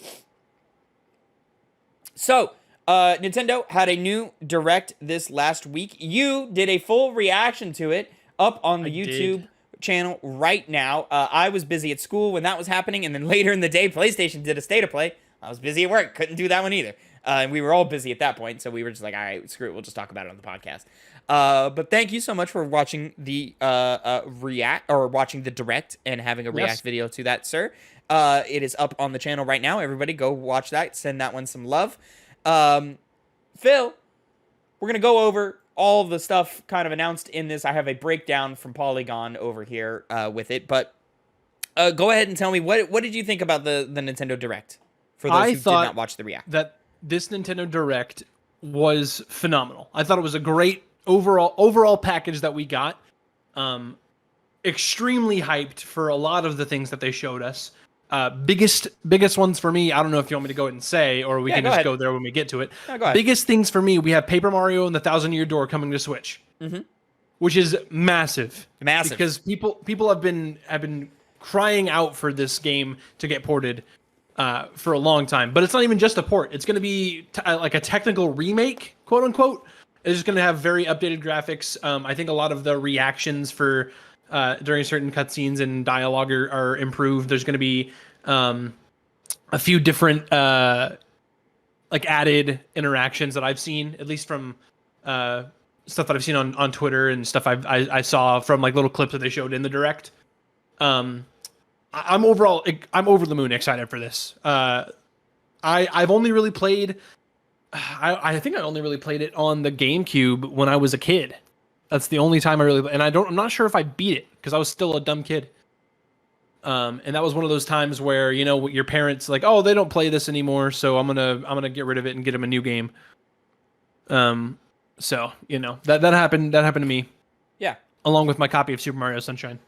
So, Nintendo had a new Direct this last week. You did a full reaction to it up on the YouTube channel right now. I was busy at school when that was happening, and then later in the day, PlayStation did a State of Play. I was busy at work, couldn't do that one either. And we were all busy at that point, so we were just like, all right, screw it, we'll just talk about it on the podcast. But thank you so much for watching the watching the direct and having a react video to that, sir. It is up on the channel right now. Everybody go watch that. Send that one some love. Phil, we're going to go over all the stuff kind of announced in this. I have a breakdown from Polygon over here with it. But go ahead and tell me, what did you think about the Nintendo Direct? For those who did not watch the react. That this Nintendo Direct was phenomenal. I thought it was a great overall package that we got. Extremely hyped for a lot of the things that they showed us. Biggest ones for me, I don't know if you want me to go ahead and say, or we can just go there when we get to it. No, go ahead. Biggest things for me, we have Paper Mario and the Thousand Year Door coming to Switch, which is massive. Massive. Because people have been crying out for this game to get ported for a long time. But it's not even just a port. It's going to be like a technical remake, quote unquote. It's just going to have very updated graphics. I think a lot of the reactions for during certain cutscenes and dialogue are improved. There's going to be a few different like added interactions that I've seen, at least from stuff that I've seen on Twitter and stuff I saw from like little clips that they showed in the direct. I'm over the moon excited for this. I've only really played. I think I only really played it on the GameCube when I was a kid. That's the only time and I'm not sure if I beat it because I was still a dumb kid. And that was one of those times where, you know, your parents like, oh, they don't play this anymore, so I'm gonna get rid of it and get them a new game. So you know that happened to me. Yeah. Along with my copy of Super Mario Sunshine.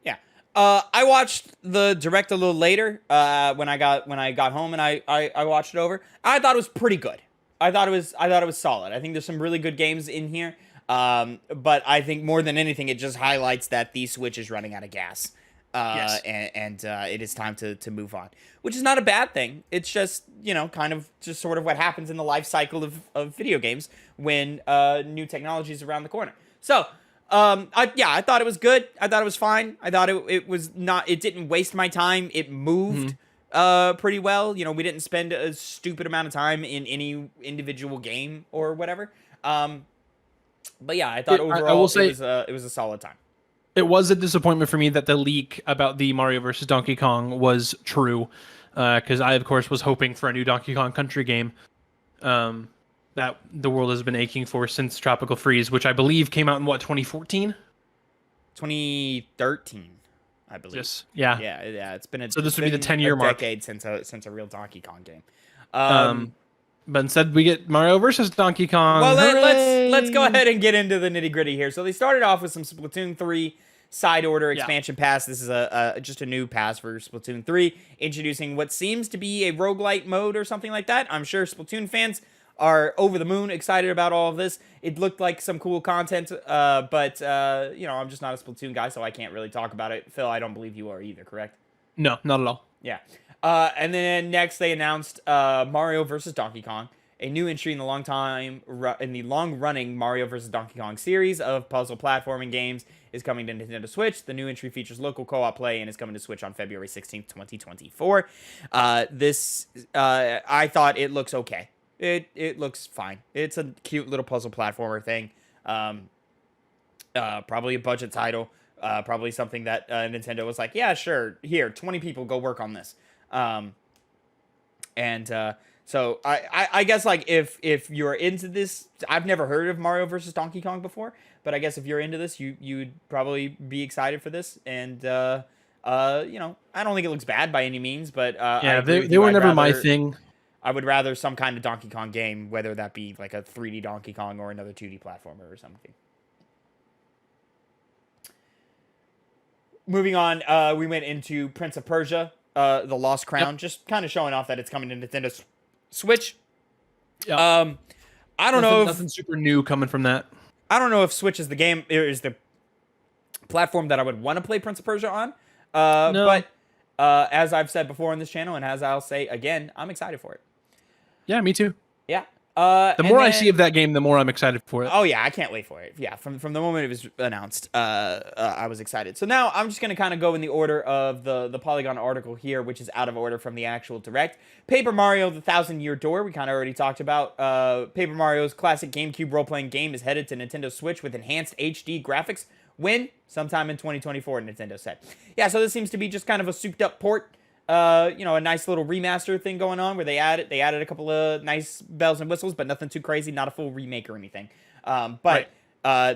Yeah. I watched the direct a little later when I got home and I watched it over. I thought it was pretty good. I thought it was solid. I think there's some really good games in here. But I think more than anything, it just highlights that the Switch is running out of gas. Yes. And it is time to move on, which is not a bad thing. It's just, you know, kind of just sort of what happens in the life cycle of video games when new technology is around the corner. So, I thought it was good. I thought it was fine. I thought it didn't waste my time. It moved pretty well. You know, we didn't spend a stupid amount of time in any individual game or whatever. But yeah, I thought overall I will say, it was a solid time. It was a disappointment for me that the leak about the Mario vs. Donkey Kong was true, because I, of course, was hoping for a new Donkey Kong Country game that the world has been aching for since Tropical Freeze, which I believe came out in, 2014? 2013, I believe. Yes. Yeah. Yeah, it's been so this would be the 10-year mark. Decade since a real Donkey Kong game. But instead we get Mario versus Donkey Kong. Well, let's go ahead and get into the nitty-gritty here. So they started off with some Splatoon 3 side order expansion pass. This is just a new pass for Splatoon 3, introducing what seems to be a roguelite mode or something like that. I'm sure Splatoon fans are over the moon excited about all of this. It looked like some cool content, but you know, I'm just not a Splatoon guy, so I can't really talk about it. Long, I don't believe you are either, correct? No, not at all. Yeah. And then next they announced Mario vs. Donkey Kong, a new entry in the long-running Mario vs. Donkey Kong series of puzzle platforming games is coming to Nintendo Switch. The new entry features local co-op play and is coming to Switch on February 16th, 2024. I thought it looks okay. It looks fine. It's a cute little puzzle platformer thing. Probably a budget title. Probably something that Nintendo was like, yeah, sure. Here, 20 people go work on this. So I guess like if you're into this, I've never heard of Mario versus Donkey Kong before, but I guess if you're into this, you'd probably be excited for this. And you know, I don't think it looks bad by any means, but yeah, they were never my thing. I would rather some kind of Donkey Kong game, whether that be like a 3D Donkey Kong or another 2D platformer or something. Moving on, we went into Prince of Persia, The Lost Crown, just kind of showing off that it's coming to Nintendo Switch. Yep. I don't know if nothing super new coming from that. I don't know if Switch is the platform that I would want to play Prince of Persia on. No. But as I've said before on this channel, and as I'll say again, I'm excited for it. Yeah, me too. Yeah. The more I see of that game, the more I'm excited for it. Oh yeah, I can't wait for it. Yeah, from the moment it was announced, I was excited. So now I'm just gonna kind of go in the order of the Polygon article here, which is out of order from the actual direct. Paper Mario: The Thousand-Year Door. We kind of already talked about. Paper Mario's classic GameCube role-playing game is headed to Nintendo Switch with enhanced HD graphics. When? Sometime in 2024, Nintendo said. Yeah, so this seems to be just kind of a souped-up port. A nice little remaster thing going on where they added a couple of nice bells and whistles, but nothing too crazy, not a full remake or anything. But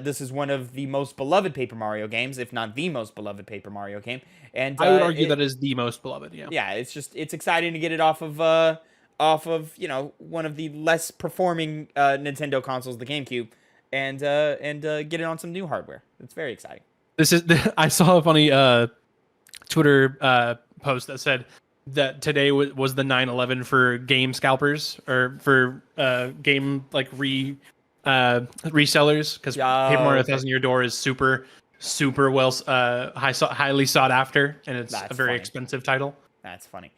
this is one of the most beloved Paper Mario games, if not the most beloved Paper Mario game. And I would argue that is the most beloved. Yeah. Yeah, it's exciting to get it off of one of the less performing Nintendo consoles, the GameCube, and get it on some new hardware. It's very exciting. I saw a funny Twitter post that said that today was the 9/11 for game scalpers or for game resellers, because Paper Mario Thousand Year Door is super well highly sought after, and it's a very expensive title. That's funny.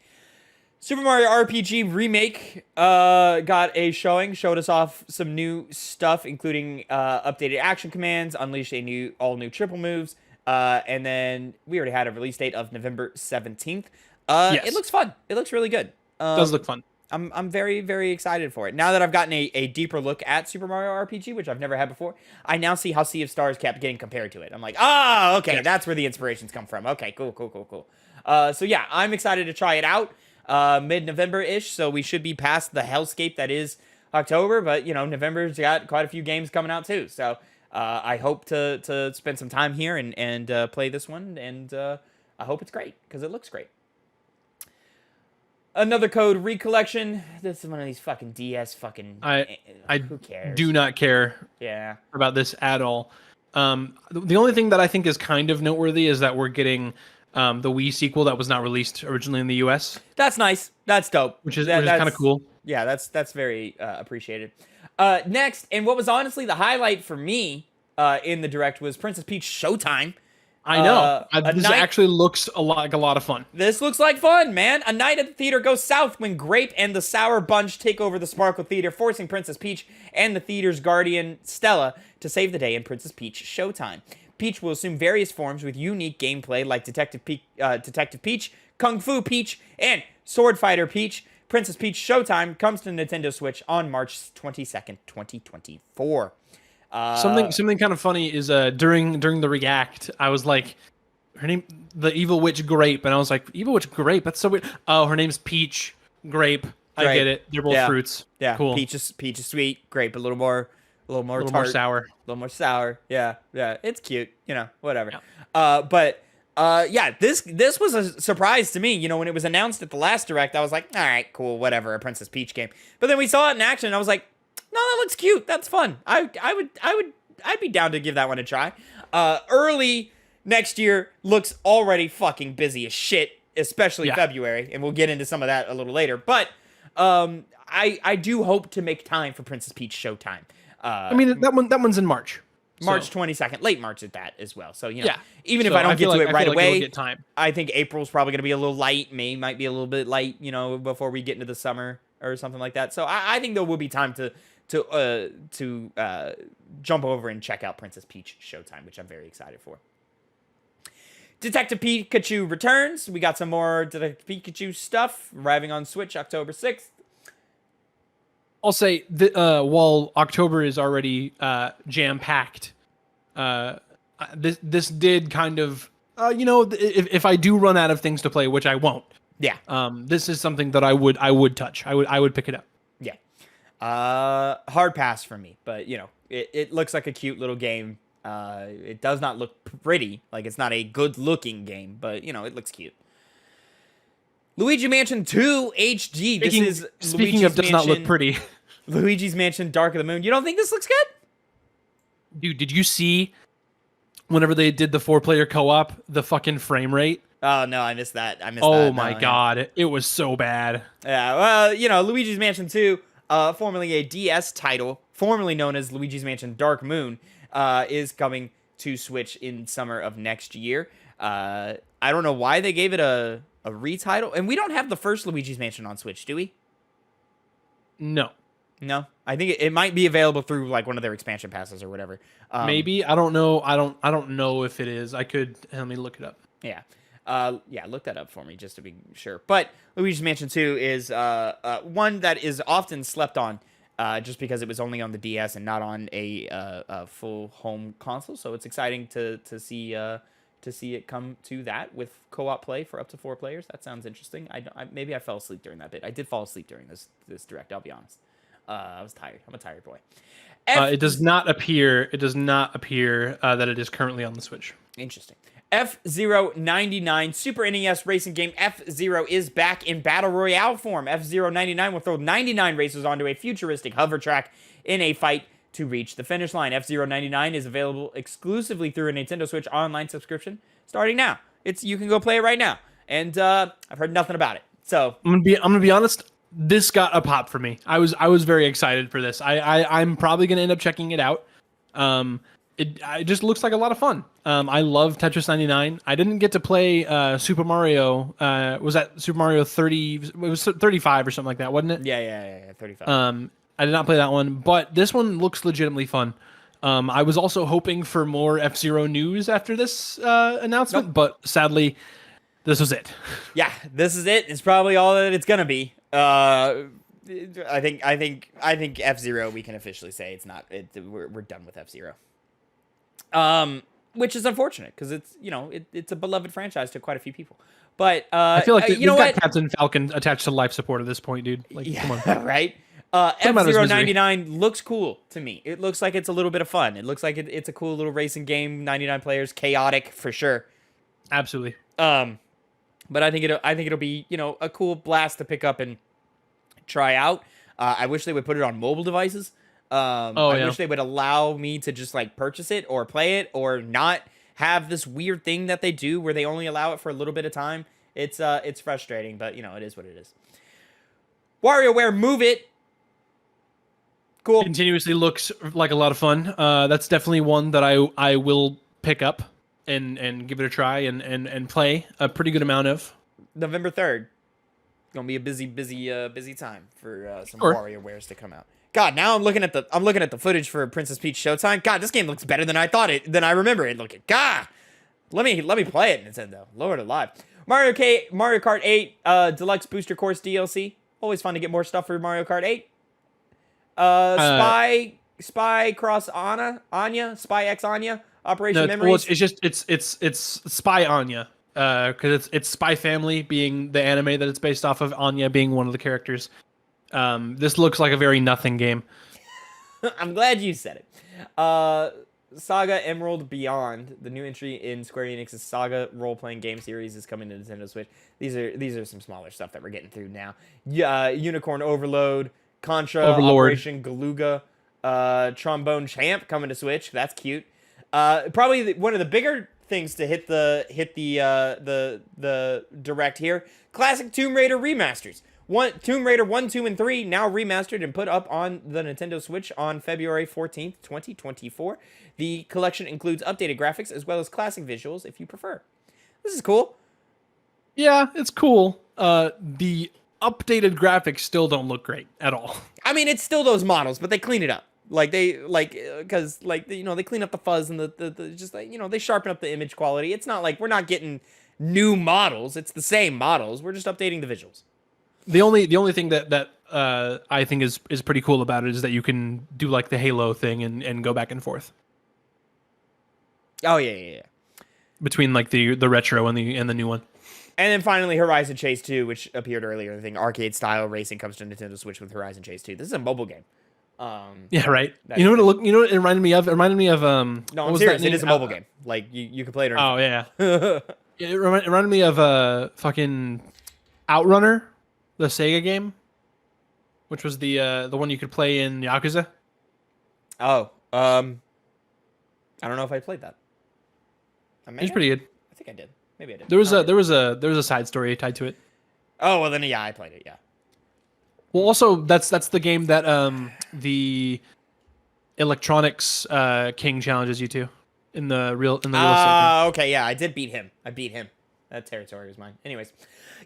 Super Mario RPG Remake got a showed us off some new stuff, including updated action commands, unleash all new triple moves, and then we already had a release date of November 17th. Yes. It looks fun. It looks really good. It does look fun. I'm very, very excited for it. Now that I've gotten a deeper look at Super Mario RPG, which I've never had before, I now see how Sea of Stars kept getting compared to it. I'm like, okay, that's where the inspirations come from. Okay, cool. So yeah, I'm excited to try it out. Mid-November-ish, so we should be past the hellscape that is October, but November's got quite a few games coming out too, so I hope to spend some time here and play this one, and I hope it's great, because it looks great. Another code recollection. This is one of these fucking DS fucking... who cares? Do not care about this at all. The only thing that I think is kind of noteworthy is that we're getting... the Wii sequel that was not released originally in the US. That's nice. That's dope. Which is kind of cool. Yeah, that's very appreciated. Next, and what was honestly the highlight for me in the direct was Princess Peach Showtime. I know. This actually looks like a lot of fun. This looks like fun, man. A night at the theater goes south when Grape and the Sour Bunch take over the Sparkle Theater, forcing Princess Peach and the theater's guardian, Stella, to save the day in Princess Peach Showtime. Peach will assume various forms with unique gameplay like Detective Peach, Kung Fu Peach, and Sword Fighter Peach. Princess Peach Showtime comes to Nintendo Switch on March 22nd, 2024. Something kind of funny is during the react, I was like, her name, the Evil Witch Grape, and I was like, Evil Witch Grape? That's so weird. Oh, her name's Peach Grape. I get it. They're both fruits. Yeah, cool. Peach is sweet. Grape a little more tart, more sour. A little more sour. Yeah. It's cute. Whatever. Yeah. This was a surprise to me. When it was announced at the last direct, I was like, all right, cool, whatever, a Princess Peach game. But then we saw it in action, and I was like, no, that looks cute. That's fun. I'd be down to give that one a try. Early next year looks already fucking busy as shit, especially February, and we'll get into some of that a little later. But I do hope to make time for Princess Peach Showtime. That one's in March. March 22nd, late March at that as well. So, even if I don't get to it right away, I think April's probably going to be a little light. May might be a little bit light, before we get into the summer or something like that. So I think there will be time to jump over and check out Princess Peach Showtime, which I'm very excited for. Detective Pikachu returns. We got some more Detective Pikachu stuff arriving on Switch October 6th. I'll say while October is already jam-packed, this did kind of, if I do run out of things to play, which I won't. Yeah. This is something that I would touch. I would pick it up. Yeah. Hard pass for me, but it looks like a cute little game. It does not look pretty, like it's not a good-looking game, but it looks cute. Luigi Mansion 2 HD. Speaking of does not look pretty. Luigi's Mansion Dark of the Moon. You don't think this looks good? Dude, did you see whenever they did the 4-player co-op, the fucking frame rate? Oh, no, I missed that. Oh my God. It was so bad. Yeah, well, Luigi's Mansion 2, formerly a DS title, formerly known as Luigi's Mansion Dark Moon, is coming to Switch in summer of next year. I don't know why they gave it a retitle, and we don't have the first Luigi's Mansion on Switch, do we? No. No, I think it might be available through like one of their expansion passes or whatever. Maybe, I don't know. I don't know if it is. I could let me look it up. Yeah. Yeah, look that up for me just to be sure. But Luigi's Mansion 2 is one that is often slept on just because it was only on the DS and not on a full home console. So it's exciting to see it come to that with co-op play for up to 4 players. That sounds interesting. Maybe I fell asleep during that bit. I did fall asleep during this direct, I'll be honest. I was tired. I'm a tired boy. It does not appear. It does not appear that it is currently on the Switch. Interesting. F-Zero 99 Super NES racing game. F-Zero is back in Battle Royale form. F-Zero 99 will throw 99 racers onto a futuristic hover track in a fight to reach the finish line. F-Zero 99 is available exclusively through a Nintendo Switch online subscription starting now. You can go play it right now. And I've heard nothing about it. So I'm gonna be honest. This got a pop for me. I was very excited for this. I'm probably gonna end up checking it out. It just looks like a lot of fun. I love Tetris 99. I didn't get to play Super Mario. Was that Super Mario 30? It was 35 or something like that, wasn't it? Yeah, 35. I did not play that one, but this one looks legitimately fun. I was also hoping for more F-Zero news after this announcement, but sadly, this was it. Yeah, this is it. It's probably all that it's gonna be. I think F-Zero, we can officially say it's not. We're done with F-Zero. Which is unfortunate because it's a beloved franchise to quite a few people. But I feel like you know what? got Captain Falcon attached to life support at this point, dude. Like, yeah, come on, right? F-Zero 99 looks cool to me. It looks like it's a little bit of fun. It looks like it's a cool little racing game. 99 players, chaotic for sure. Absolutely. But I think it'll be a cool blast to pick up and try out. I wish they would put it on mobile devices. I wish they would allow me to just like purchase it or play it or not have this weird thing that they do where they only allow it for a little bit of time. It's frustrating, but it is what it is. WarioWare Move It. Cool. Continuously looks like a lot of fun. That's definitely one that I will pick up and give it a try and play a pretty good amount of. November 3rd. Gonna be a busy time for some WarioWares to come out. God, now I'm looking at the footage for Princess Peach Showtime. God, this game looks better than I remember it looking. God, let me play it, Nintendo. Lord alive. Mario Kart 8 Deluxe Booster Course DLC. Always fun to get more stuff for Mario Kart 8. Spy Cross Anya, Spy X Anya, Operation Memories. Well, it's Spy Anya. Because it's Spy Family being the anime that it's based off of, Anya being one of the characters. This looks like a very nothing game. I'm glad you said it. Saga Emerald Beyond, the new entry in Square Enix's Saga role-playing game series, is coming to Nintendo Switch. These are some smaller stuff that we're getting through now. Unicorn Overload, Contra, Operation Galuga, Trombone Champ coming to Switch. That's cute. Probably one of the bigger things to hit the direct here. Classic Tomb Raider remasters. Tomb Raider 1, 2, and 3 now remastered and put up on the Nintendo Switch on February 14th, 2024. The collection includes updated graphics as well as classic visuals if you prefer. This is cool. Yeah, it's cool. The updated graphics still don't look great at all. I mean, it's still those models, but they clean it up. Because they clean up the fuzz and they sharpen up the image quality. It's not like we're not getting new models. It's the same models. We're just updating the visuals. The only thing that I think is pretty cool about it is that you can do like the Halo thing and go back and forth. Oh yeah. Between like the retro and the new one. And then finally, Horizon Chase 2, which appeared earlier. I think arcade style racing comes to Nintendo Switch with Horizon Chase 2. This is a mobile game. Yeah, right. You know what it reminded me of? It reminded me of No, I'm serious. It is a mobile game. Like you can play it. Oh yeah. It reminded me of fucking Outrunner, the Sega game, which was the one you could play in Yakuza. Oh, I don't know if I played that. It's pretty good. I think I did. Maybe I did. There was a side story tied to it. Oh well, then yeah, I played it. Yeah. Well, also that's the game that the electronics king challenges you to in the real estate. Okay, yeah, I did beat him. That territory was mine. Anyways,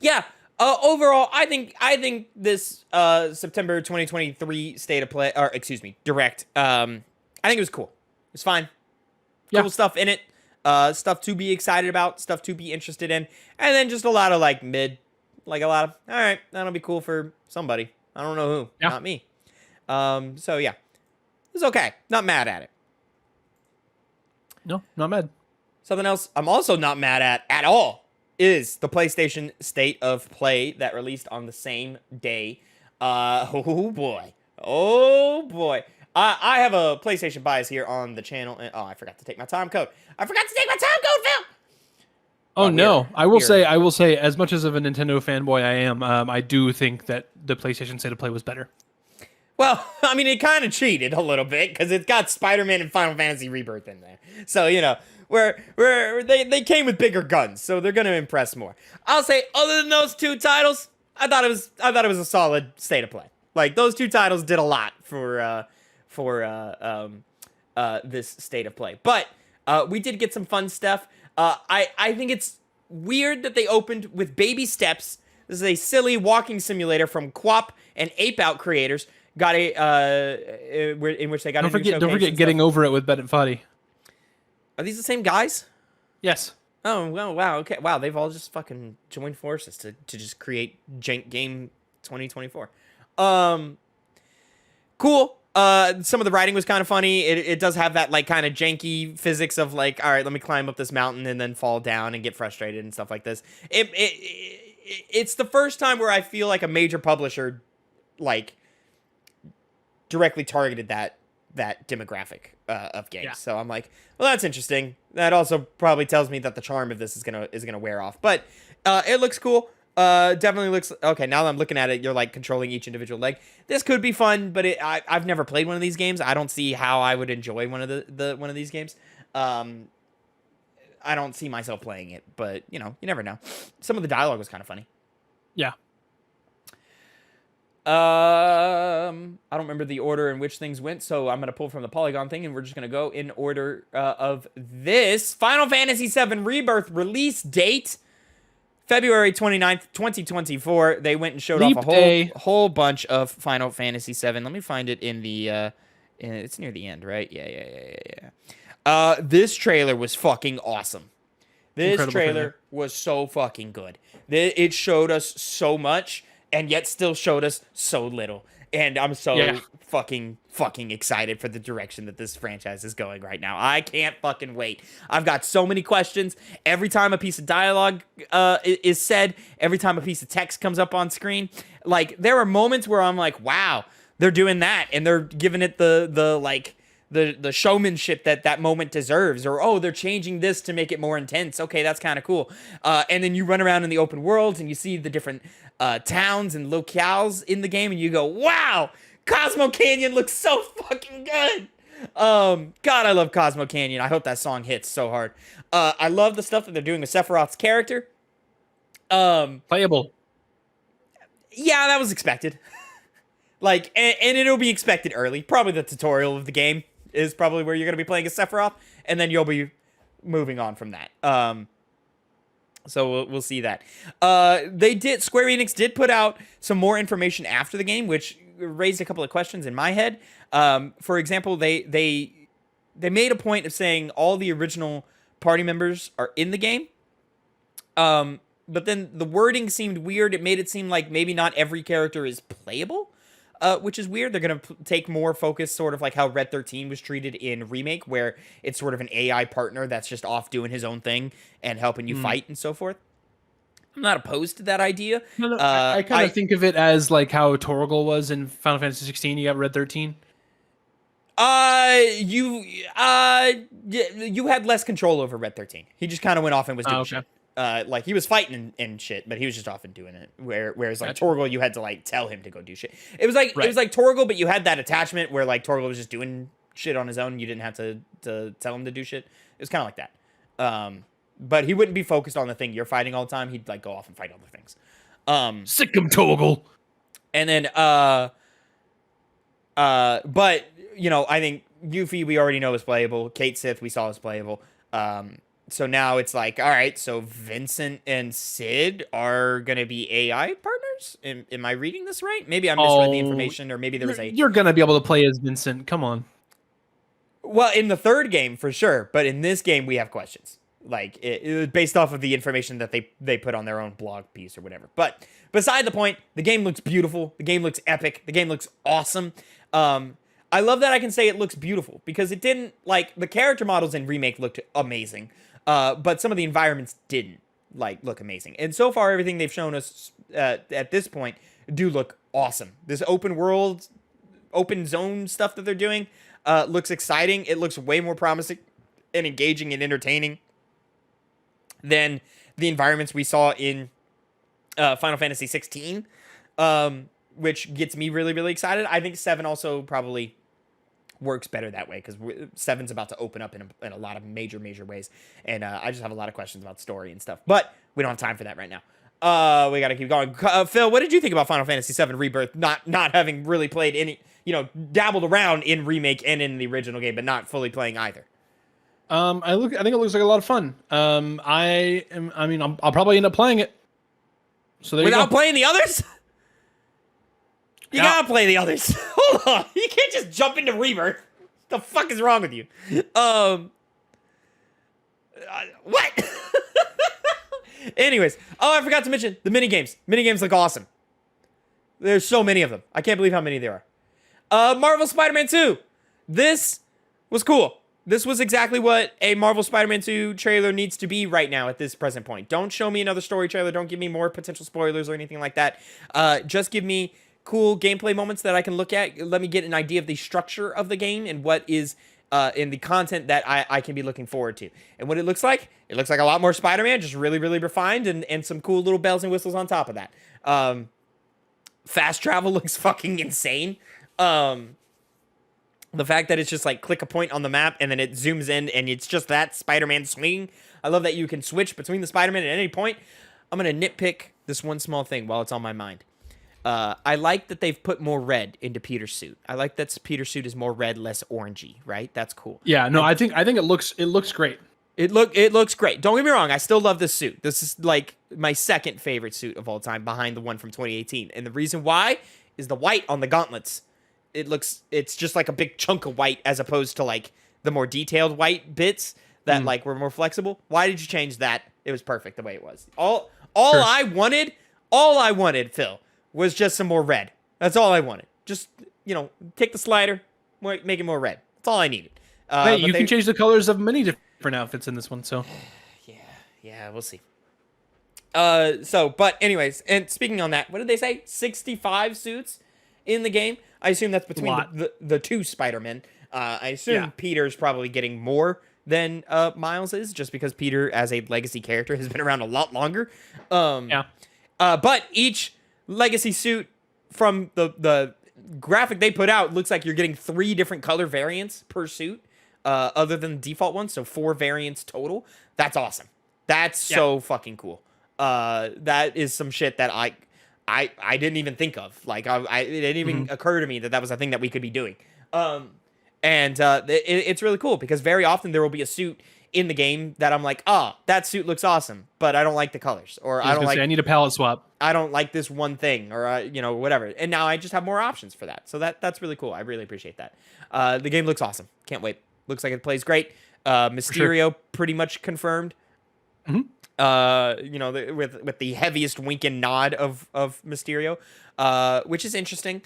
yeah, Overall, I think this September 2023 state of play, or excuse me, direct. I think it was cool. It's fine. Yeah. Cool stuff in it. Stuff to be excited about. Stuff to be interested in. And then just a lot of like mid, like a lot of all right. That'll be cool for somebody. I don't know who. Yeah. Not me. So yeah, it's okay. Not mad at it. No, not mad. Something else I'm also not mad at all is the PlayStation State of Play that released on the same day. Oh boy. Oh boy. I have a PlayStation bias here on the channel. And, I forgot to take my time code. I forgot to take my time code, Phil! Oh no! Here. I will say, as much as of a Nintendo fanboy I am, I do think that the PlayStation State of Play was better. Well, I mean, it kind of cheated a little bit because it's got Spider-Man and Final Fantasy Rebirth in there. So, you know, where they came with bigger guns, so they're gonna impress more. I'll say, other than those two titles, I thought it was a solid State of Play. Like those two titles did a lot for this State of Play. But we did get some fun stuff. I think it's weird that they opened with baby steps. This is a silly walking simulator from Quap and Ape Out creators. Got in which they got. Don't forget getting over it with Ben and Foddy. Are these the same guys? Yes. Oh well, wow, okay, wow. They've all just fucking joined forces to just create Jank Game 2024. Cool. Some of the writing was kind of funny. It does have that like kind of janky physics of like, all right, let me climb up this mountain and then fall down and get frustrated and stuff like this. It's the first time where I feel like a major publisher like directly targeted that demographic of games. Yeah. So I'm like, well, that's interesting. That also probably tells me that the charm of this is gonna wear off. But it looks cool. Definitely looks okay. Now that I'm looking at it, you're like controlling each individual leg. This could be fun, but I've never played one of these games. I don't see how I would enjoy one of one of these games. I don't see myself playing it, but you know, you never know. Some of the dialogue was kind of funny. Yeah. I don't remember the order in which things went, so I'm gonna pull from the Polygon thing, and we're just gonna go in order of this Final Fantasy VII Rebirth release date. February 29th, 2024. They went and showed off a whole bunch of Final Fantasy VII. Let me find it in the it's near the end, right? Yeah. This trailer was fucking awesome. This Incredible trailer was so fucking good. It showed us so much and yet still showed us so little. And I'm so fucking excited for the direction that this franchise is going right now. I can't fucking wait. I've got so many questions. Every time a piece of dialogue is said, every time a piece of text comes up on screen, like there are moments where I'm like, wow, they're doing that and they're giving it the showmanship that moment deserves, or oh, they're changing this to make it more intense. Okay, that's kind of cool. And then you run around in the open world and you see the different towns and locales in the game, and you go, wow, Cosmo Canyon looks so fucking good. God, I love Cosmo Canyon. I hope that song hits so hard. I love the stuff that they're doing with Sephiroth's character. Playable. Yeah, that was expected. Like, and it'll be expected early. Probably the tutorial of the game is probably where you're going to be playing as Sephiroth, and then you'll be moving on from that. So we'll see that. Square Enix did put out some more information after the game, which raised a couple of questions in my head. For example, they made a point of saying all the original party members are in the game. But then the wording seemed weird. It made it seem like maybe not every character is playable. Which is weird. They're going to take more focus, sort of like how Red 13 was treated in Remake, where it's sort of an AI partner that's just off doing his own thing and helping you fight and so forth. I'm not opposed to that idea. No, I kind of think of it as like how Torgal was in Final Fantasy 16. You got Red 13. You had less control over Red 13. He just kind of went off and was doing shit. Like he was fighting and shit, but he was just off and doing it. Whereas like Torgal, you had to like tell him to go do shit. It was like Torgal, but you had that attachment where like Torgal was just doing shit on his own. You didn't have to tell him to do shit. It was kind of like that. But he wouldn't be focused on the thing you're fighting all the time. He'd like go off and fight other things. Sick him, Torgal. And then but you know, I think Yuffie we already know is playable. Kate Sith we saw is playable. So now it's like, all right, so Vincent and Sid are going to be AI partners? Am I reading this right? Maybe I misread the information, or maybe there was a... You're gonna be able to play as Vincent. Come on. Well, in the third game, for sure. But in this game, we have questions. Like, it was based off of the information that they put on their own blog piece or whatever. But beside the point, the game looks beautiful. The game looks epic. The game looks awesome. I love that I can say it looks beautiful, because it didn't, like, the character models in Remake looked amazing. But some of the environments didn't, like, look amazing. And so far, everything they've shown us at this point do look awesome. This open world, open zone stuff that they're doing looks exciting. It looks way more promising and engaging and entertaining than the environments we saw in Final Fantasy 16, which gets me really, really excited. I think 7 also probably works better that way, because 7's about to open up in a lot of major ways, and I just have a lot of questions about story and stuff, but we don't have time for that right now. We gotta keep going. Phil, what did you think about Final Fantasy 7 Rebirth, not having really played any, dabbled around in Remake and in the original game, but not fully playing either? I think it looks like a lot of fun. I'll probably end up playing it. So there Without you go. playing the others? You Yeah. gotta play the others. Hold on. You can't just jump into Rebirth. The fuck is wrong with you? What? Anyways. Oh, I forgot to mention the minigames. Minigames look awesome. There's so many of them. I can't believe how many there are. Marvel Spider-Man 2. This was cool. This was exactly what a Marvel Spider-Man 2 trailer needs to be right now at this present point. Don't show me another story trailer. Don't give me more potential spoilers or anything like that. Just give me cool gameplay moments that I can look at. Let me get an idea of the structure of the game and what is in the content that I can be looking forward to. And what it looks like a lot more Spider-Man, just really, really refined, and some cool little bells and whistles on top of that. Fast travel looks fucking insane. The fact that it's just like click a point on the map and then it zooms in and it's just that Spider-Man swinging. I love that you can switch between the Spider-Man at any point. I'm going to nitpick this one small thing while it's on my mind. I like that they've put more red into Peter's suit. I like that Peter's suit is more red, less orangey, right? That's cool. Yeah, no, I think it looks great. It looks great. Don't get me wrong. I still love this suit. This is like my second favorite suit of all time, behind the one from 2018. And the reason why is the white on the gauntlets. It's just like a big chunk of white, as opposed to like the more detailed white bits that like were more flexible. Why did you change that? It was perfect the way it was. All Sure. I wanted, Phil, was just some more red. That's all I wanted. Just, take the slider, make it more red. That's all I needed. Hey, you can change the colors of many different outfits in this one, so. Yeah, we'll see. But anyways, and speaking on that, what did they say? 65 suits in the game? I assume that's between the two Spider-Men. I assume Peter's probably getting more than Miles is, just because Peter, as a legacy character, has been around a lot longer. But each legacy suit from the graphic they put out looks like you're getting 3 different color variants per suit, other than the default one, so 4 variants total. That's awesome. That's so fucking cool. That is some shit that I didn't even think of. Like, it didn't even occur to me that was a thing that we could be doing. It's really cool, because very often there will be a suit in the game that I'm like, that suit looks awesome, but I don't like the colors, or I need a palette swap. I don't like this one thing, or whatever. And now I just have more options for that. So that's really cool. I really appreciate that. The game looks awesome. Can't wait. Looks like it plays great. Mysterio pretty much confirmed. With the heaviest wink and nod of Mysterio, which is interesting.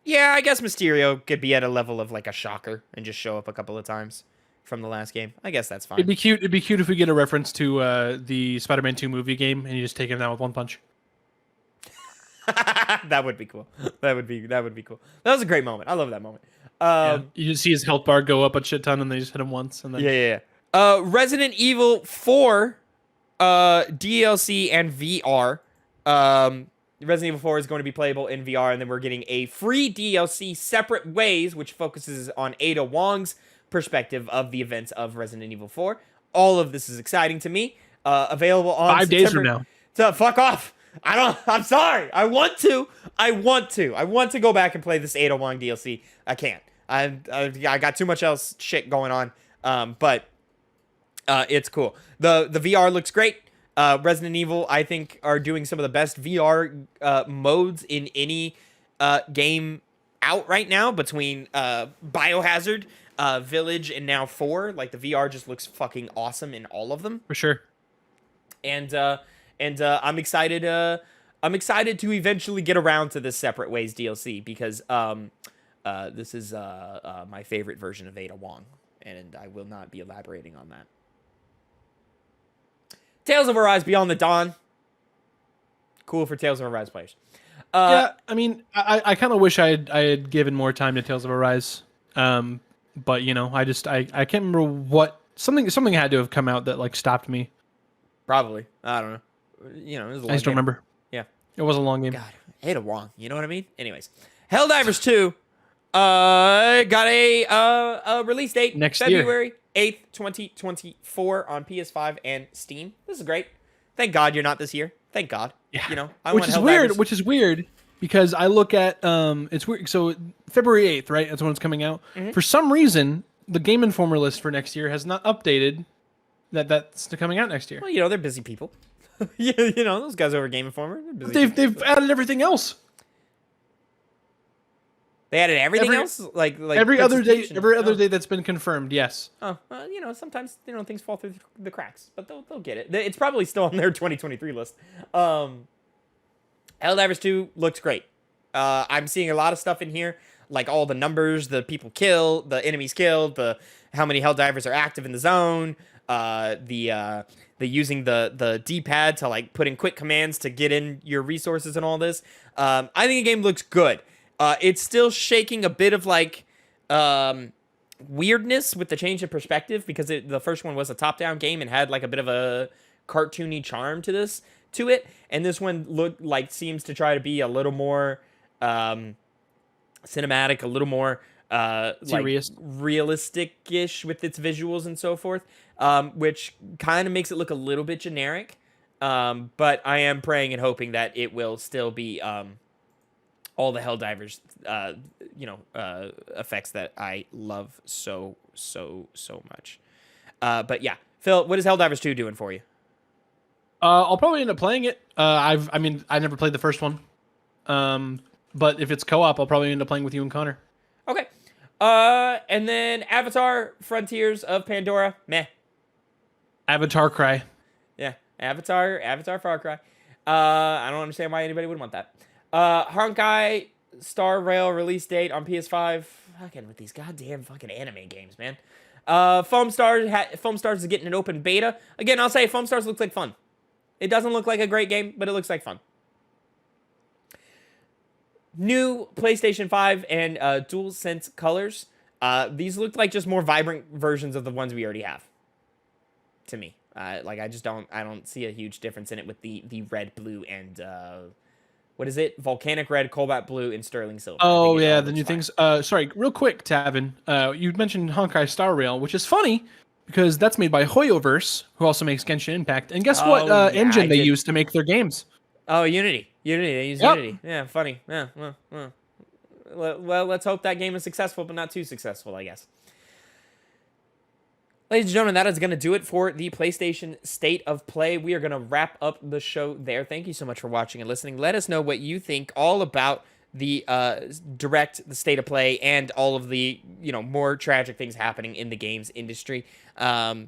Yeah, I guess Mysterio could be at a level of like a Shocker and just show up a couple of times from the last game. I guess that's fine. It'd be cute. It'd be cute if we get a reference to the Spider-Man 2 movie game and you just take him down with one punch. That would be cool. That would be cool. That was a great moment. I love that moment. You just see his health bar go up a shit ton, and they just hit him once, and then Yeah. Resident Evil 4 DLC and VR. Resident Evil 4 is going to be playable in VR, and then we're getting a free DLC, Separate Ways, which focuses on Ada Wong's perspective of the events of Resident Evil 4. All of this is exciting to me. Available on 5 days from now. So fuck off. I'm sorry. I want to go back and play this Ada Wong DLC. I can't. I got too much else shit going on. But it's cool. The VR looks great. Resident Evil, I think, are doing some of the best VR modes in any game out right now, between Biohazard, Village, and now 4. Like, the VR just looks fucking awesome in all of them. For sure. And I'm excited. I'm excited to eventually get around to this Separate Ways DLC, because this is my favorite version of Ada Wong, and I will not be elaborating on that. Tales of Arise Beyond the Dawn. Cool for Tales of Arise players. Yeah, I mean, I kind of wish I had given more time to Tales of Arise, but you know, I can't remember what something had to have come out that like stopped me. Probably, I don't know. You know, it was a long I just don't remember. Yeah, it was a long game. God, Ada Wong. You know what I mean? Anyways, Helldivers 2 got a release date Next February 8th, 2024 on PS5 and Steam. This is great. Thank God you're not this year. Thank God. Yeah. You know, Which is weird because I look at it's weird. So February 8th, right? That's when it's coming out. Mm-hmm. For some reason, the Game Informer list for next year has not updated that's coming out next year. Well, you know, they're busy people. you know, those guys over Game Informer. They've added everything else. They added everything else, like every other day that's been confirmed. Yes. Oh, you know, sometimes things fall through the cracks, but they'll get it. It's probably still on their 2023 list. Helldivers 2 looks great. I'm seeing a lot of stuff in here, like all the numbers, the people killed, the enemies killed, the how many Helldivers are active in the zone, the using the D-pad to like put in quick commands to get in your resources and all this. I think the game looks good. It's still shaking a bit of like weirdness with the change of perspective, because the first one was a top-down game and had like a bit of a cartoony charm to it, and this one seems to try to be a little more cinematic, a little more serious, like realistic-ish with its visuals and so forth, which kind of makes it look a little bit generic. But I am praying and hoping that it will still be all the Helldivers, effects that I love so much. But yeah, Phil, what is Helldivers 2 doing for you? I'll probably end up playing it. I never played the first one. But if it's co-op, I'll probably end up playing with you and Connor. Okay. And then Avatar: Frontiers of Pandora. Meh. Avatar Cry. Yeah, Avatar Far Cry. I don't understand why anybody would want that. Honkai Star Rail release date on PS5. Fucking with these goddamn fucking anime games, man. Foam Stars is getting an open beta. Again, I'll say Foam Stars looks like fun. It doesn't look like a great game, but it looks like fun. New PlayStation 5 and DualSense colors. These look like just more vibrant versions of the ones we already have. To me, I don't see a huge difference in it with the red, blue, and what is it? Volcanic red, cobalt blue, and sterling silver. Oh yeah, the new things. Sorry, real quick, Tavin. You mentioned Honkai Star Rail, which is funny because that's made by Hoyoverse, who also makes Genshin Impact. And guess what engine they use to make their games? Oh, Unity. They use Unity. Yeah, funny. Yeah. Well, let's hope that game is successful, but not too successful, I guess. Ladies and gentlemen, that is going to do it for the PlayStation State of Play. We are going to wrap up the show there. Thank you so much for watching and listening. Let us know what you think all about the the State of Play, and all of the more tragic things happening in the games industry. I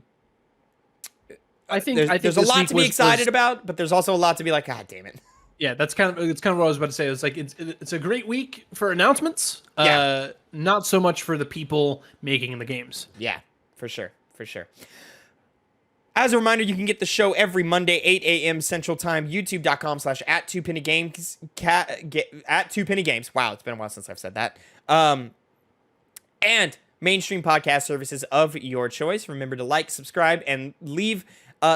think there's a lot to be excited about, but there's also a lot to be like, God damn it. Yeah, it's kind of what I was about to say. It's like it's a great week for announcements. Yeah. Not so much for the people making the games. Yeah, for sure. As a reminder, you can get the show every Monday, 8 a.m. Central Time, youtube.com/@2pennygames, @2pennygames. Wow, it's been a while since I've said that. And mainstream podcast services of your choice. Remember to like, subscribe, and leave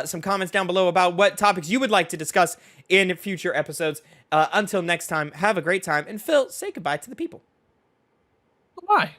some comments down below about what topics you would like to discuss in future episodes. Until next time, have a great time. And Phil, say goodbye to the people. Bye.